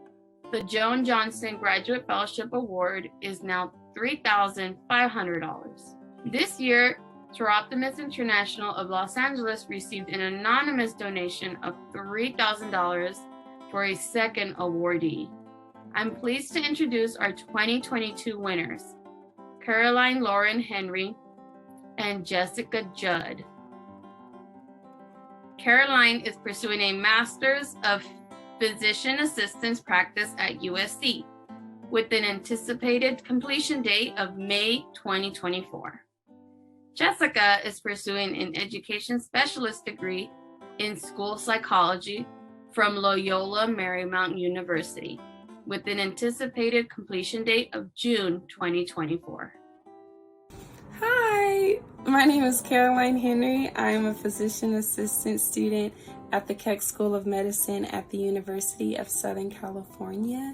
The Joan Johnson Graduate Fellowship Award is now $3,500. This year, Soroptimist International of Los Angeles received an anonymous donation of $3,000 for a second awardee. I'm pleased to introduce our 2022 winners, Caroline Lauren Henry and Jessica Judd. Caroline is pursuing a Master's of Physician Assistants Practice at USC with an anticipated completion date of May 2024. Jessica is pursuing an education specialist degree in school psychology from Loyola Marymount University, with an anticipated completion date of June 2024. Hi, my name is Caroline Henry. I am a physician assistant student at the Keck School of Medicine at the University of Southern California.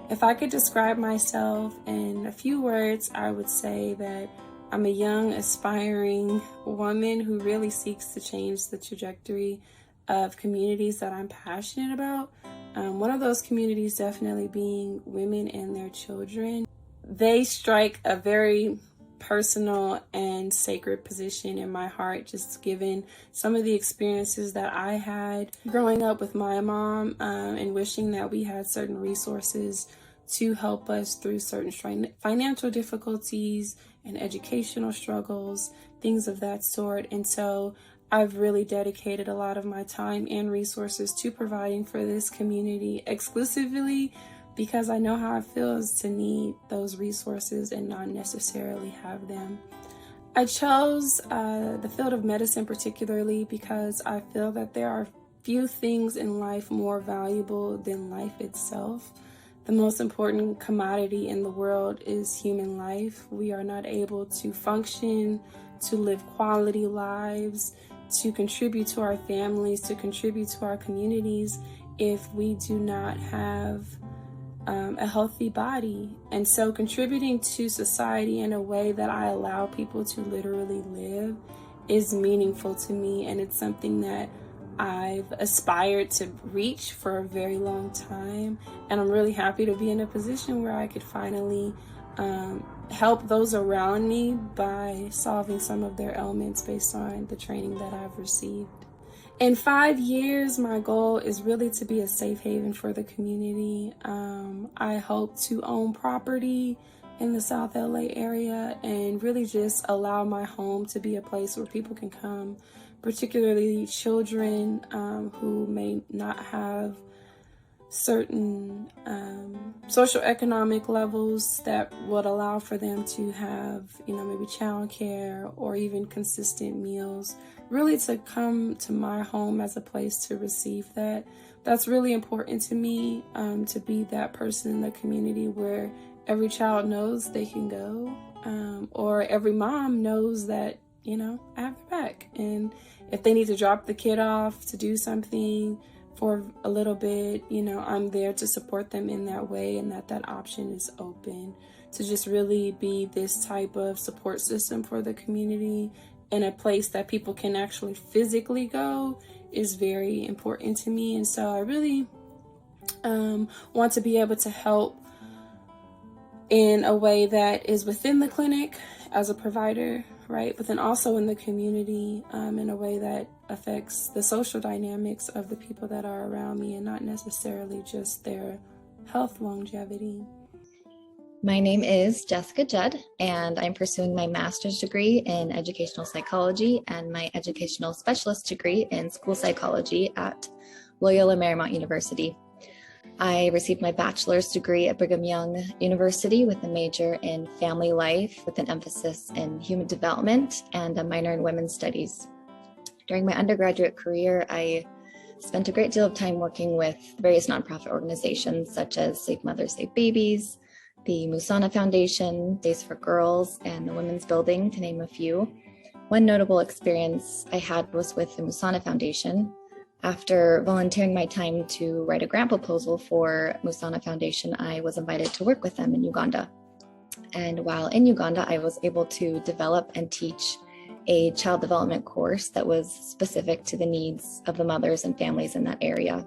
If I could describe myself in a few words, I would say that I'm a young, aspiring woman who really seeks to change the trajectory of communities that I'm passionate about. One of those communities definitely being women and their children. They strike a very personal and sacred position in my heart, just given some of the experiences that I had growing up with my mom, and wishing that we had certain resources to help us through certain financial difficulties and educational struggles, things of that sort. And so I've really dedicated a lot of my time and resources to providing for this community exclusively because I know how it feels to need those resources and not necessarily have them. I chose the field of medicine particularly because I feel that there are few things in life more valuable than life itself. The most important commodity in the world is human life. We are not able to function, to live quality lives, to contribute to our families, to contribute to our communities if we do not have a healthy body. And so contributing to society in a way that I allow people to literally live is meaningful to me, and it's something that I've aspired to reach for a very long time, and I'm really happy to be in a position where I could finally help those around me by solving some of their ailments based on the training that I've received. In 5 years, my goal is really to be a safe haven for the community. I hope to own property in the South LA area and really just allow my home to be a place where people can come, particularly children who may not have certain socioeconomic levels that would allow for them to have, maybe childcare or even consistent meals, really to come to my home as a place to receive that. That's really important to me, to be that person in the community where every child knows they can go, or every mom knows that, I have their back. And if they need to drop the kid off to do something for a little bit, I'm there to support them in that way, and that option is open. To just really be this type of support system for the community in a place that people can actually physically go is very important to me. And so I really want to be able to help in a way that is within the clinic as a provider, right? But then also in the community in a way that affects the social dynamics of the people that are around me and not necessarily just their health longevity. My name is Jessica Judd, and I'm pursuing my master's degree in educational psychology and my educational specialist degree in school psychology at Loyola Marymount University. I received my bachelor's degree at Brigham Young University with a major in family life with an emphasis in human development and a minor in women's studies. During my undergraduate career, I spent a great deal of time working with various nonprofit organizations such as Save Mothers, Save Babies, the Musana Foundation, Days for Girls, and the Women's Building, to name a few. One notable experience I had was with the Musana Foundation. After volunteering my time to write a grant proposal for Musana Foundation, I was invited to work with them in Uganda. And while in Uganda, I was able to develop and teach a child development course that was specific to the needs of the mothers and families in that area.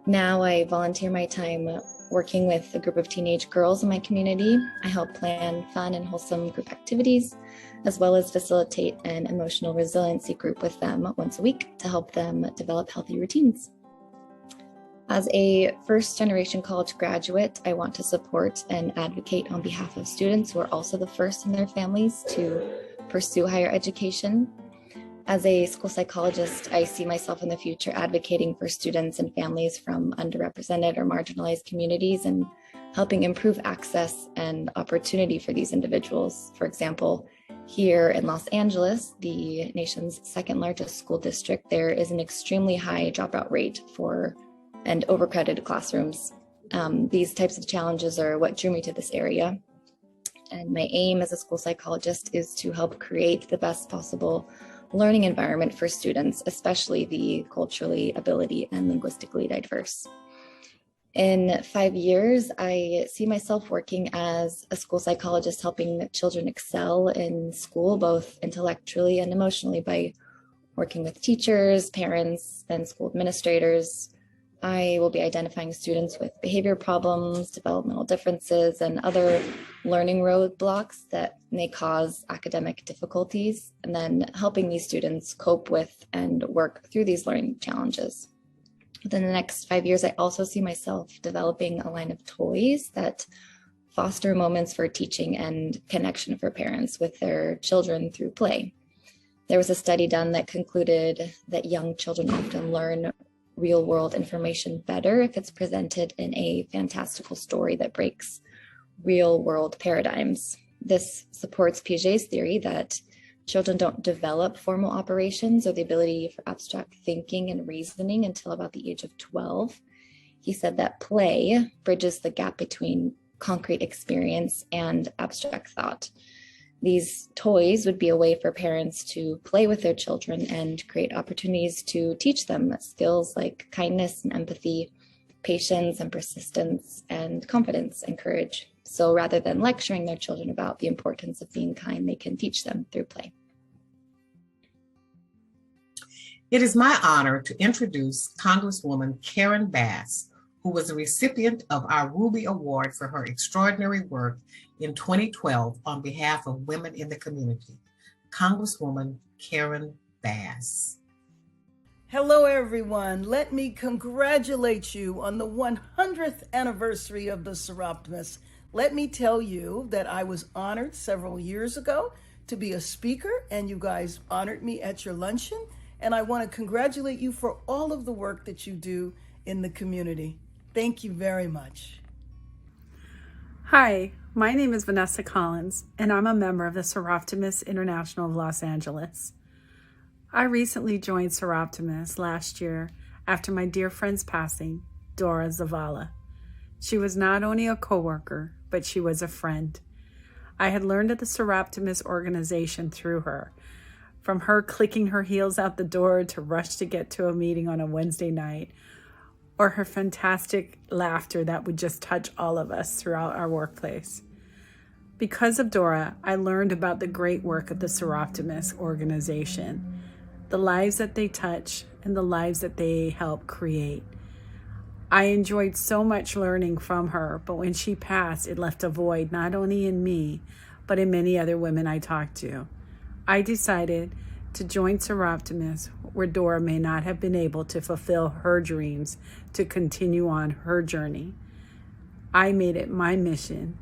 Now I volunteer my time working with a group of teenage girls in my community. I help plan fun and wholesome group activities, as well as facilitate an emotional resiliency group with them once a week to help them develop healthy routines. As a first-generation college graduate, I want to support and advocate on behalf of students who are also the first in their families to pursue higher education. As a school psychologist, I see myself in the future advocating for students and families from underrepresented or marginalized communities and helping improve access and opportunity for these individuals. For example, Here in Los Angeles, the nation's second largest school district, there is an extremely high dropout rate and overcrowded classrooms. These types of challenges are what drew me to this area. And my aim as a school psychologist is to help create the best possible learning environment for students, especially the culturally, ability, and linguistically diverse. In 5 years, I see myself working as a school psychologist, helping children excel in school, both intellectually and emotionally, by working with teachers, parents, and school administrators. I will be identifying students with behavior problems, developmental differences, and other learning roadblocks that may cause academic difficulties, and then helping these students cope with and work through these learning challenges. Within the next 5 years, I also see myself developing a line of toys that foster moments for teaching and connection for parents with their children through play. There was a study done that concluded that young children often learn real-world information better if it's presented in a fantastical story that breaks real-world paradigms. This supports Piaget's theory that children don't develop formal operations or the ability for abstract thinking and reasoning until about the age of 12. He said that play bridges the gap between concrete experience and abstract thought. These toys would be a way for parents to play with their children and create opportunities to teach them skills like kindness and empathy, patience and persistence, and confidence and courage. So rather than lecturing their children about the importance of being kind, they can teach them through play. It is my honor to introduce Congresswoman Karen Bass, who was a recipient of our Ruby Award for her extraordinary work in 2012 on behalf of women in the community. Congresswoman Karen Bass. Hello, everyone. Let me congratulate you on the 100th anniversary of the Soroptimist. Let me tell you that I was honored several years ago to be a speaker, and you guys honored me at your luncheon. And I want to congratulate you for all of the work that you do in the community. Thank you very much. Hi, my name is Vanessa Collins, and I'm a member of the Soroptimist International of Los Angeles. I recently joined Soroptimist last year after my dear friend's passing, Dora Zavala. She was not only a coworker, but she was a friend. I had learned of the Soroptimist organization through her, from her clicking her heels out the door to rush to get to a meeting on a Wednesday night, or her fantastic laughter that would just touch all of us throughout our workplace. Because of Dora, I learned about the great work of the Soroptimist organization, the lives that they touch and the lives that they help create. I enjoyed so much learning from her, but when she passed, it left a void not only in me, but in many other women I talked to. I decided to join Soroptimist, where Dora may not have been able to fulfill her dreams to continue on her journey. I made it my mission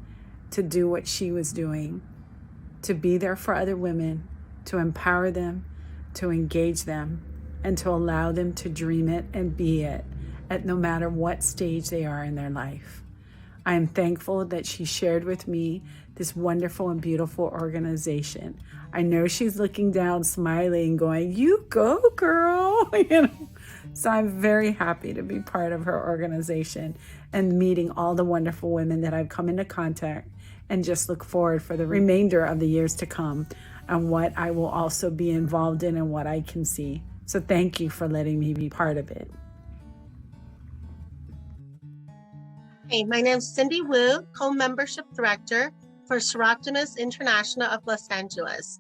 to do what she was doing, to be there for other women, to empower them, to engage them, and to allow them to dream it and be it at no matter what stage they are in their life. I am thankful that she shared with me this wonderful and beautiful organization. I know she's looking down, smiling, going, "You go, girl." So I'm very happy to be part of her organization and meeting all the wonderful women that I've come into contact, and just look forward for the remainder of the years to come and what I will also be involved in and what I can see. So thank you for letting me be part of it. Hey, my name is Cindy Wu, Co-Membership Director for Soroptimist International of Los Angeles.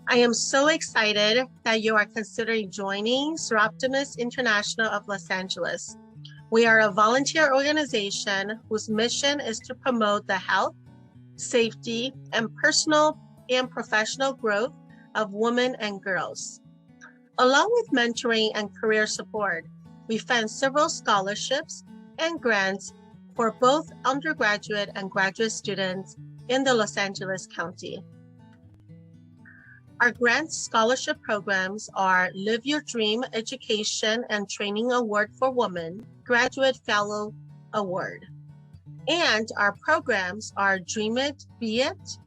I am so excited that you are considering joining Soroptimist International of Los Angeles. We are a volunteer organization whose mission is to promote the health, safety, and personal and professional growth of women and girls. Along with mentoring and career support, we fund several scholarships and grants for both undergraduate and graduate students in the Los Angeles County. Our grant scholarship programs are Live Your Dream Education and Training Award for Women, Graduate Fellow Award. And our programs are Dream It, Be It,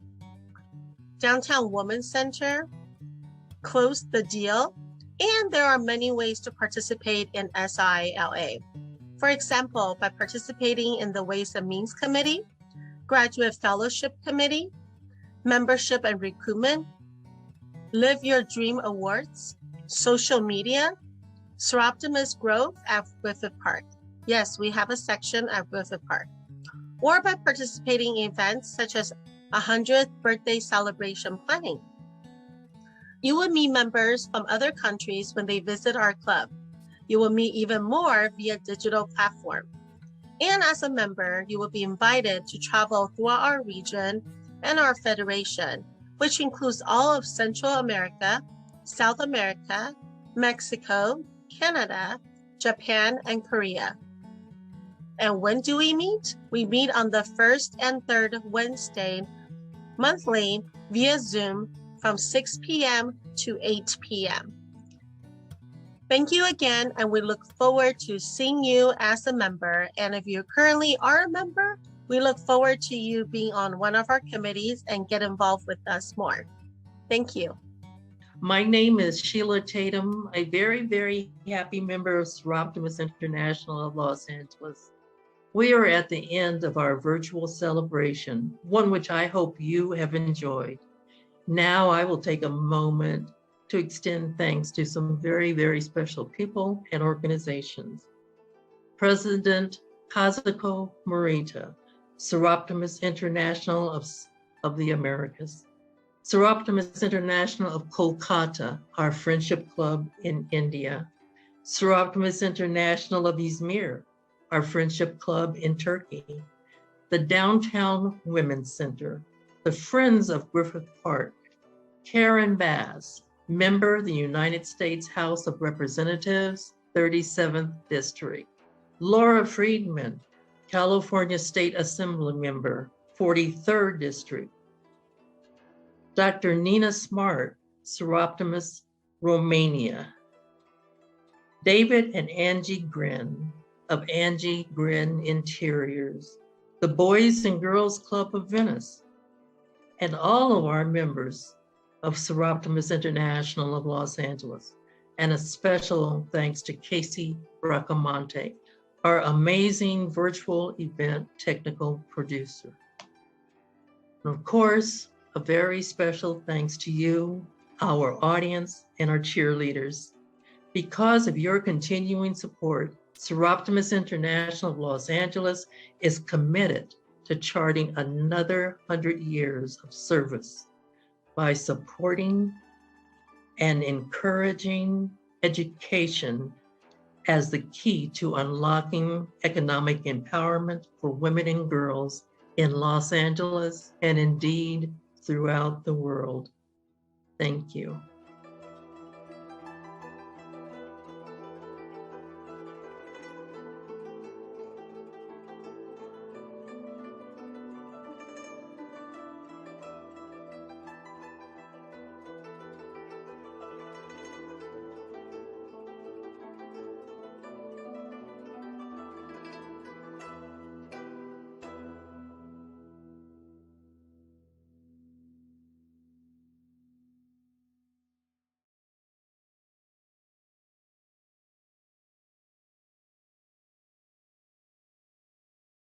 Downtown Women's Center, Close the Deal, and there are many ways to participate in SILA. For example, by participating in the Ways and Means Committee, Graduate Fellowship Committee, Membership and Recruitment, Live Your Dream Awards, social media, Soroptimist Growth at Griffith Park. Yes, we have a section at Griffith Park. Or by participating in events such as 100th birthday celebration planning. You will meet members from other countries when they visit our club. You will meet even more via digital platform. And as a member, you will be invited to travel throughout our region and our federation, which includes all of Central America, South America, Mexico, Canada, Japan, and Korea. And when do we meet? We meet on the first and third Wednesday monthly via Zoom from 6 p.m. to 8 p.m. Thank you again, and we look forward to seeing you as a member. And if you currently are a member, we look forward to you being on one of our committees and get involved with us more. Thank you. My name is Sheila Tatum, a very, very happy member of Soroptimist International of Los Angeles. We are at the end of our virtual celebration, one which I hope you have enjoyed. Now I will take a moment to extend thanks to some very, very special people and organizations. President Kazuko Morita, Soroptimist International of the Americas. Soroptimist International of Kolkata, our friendship club in India. Soroptimist International of Izmir, our friendship club in Turkey. The Downtown Women's Center, the Friends of Griffith Park. Karen Bass, member of the United States House of Representatives, 37th District. Laura Friedman, California State Assembly member, 43rd District. Dr. Nina Smart, Seroptimist, Romania. David and Angie Grin of Angie Grin Interiors, the Boys and Girls Club of Venice, and all of our members of Soroptimist International of Los Angeles, and a special thanks to Casey Bracamonte, our amazing virtual event technical producer. And of course, a very special thanks to you, our audience, and our cheerleaders. Because of your continuing support, Soroptimist International of Los Angeles is committed to charting another 100 years of service by supporting and encouraging education as the key to unlocking economic empowerment for women and girls in Los Angeles and indeed throughout the world. Thank you.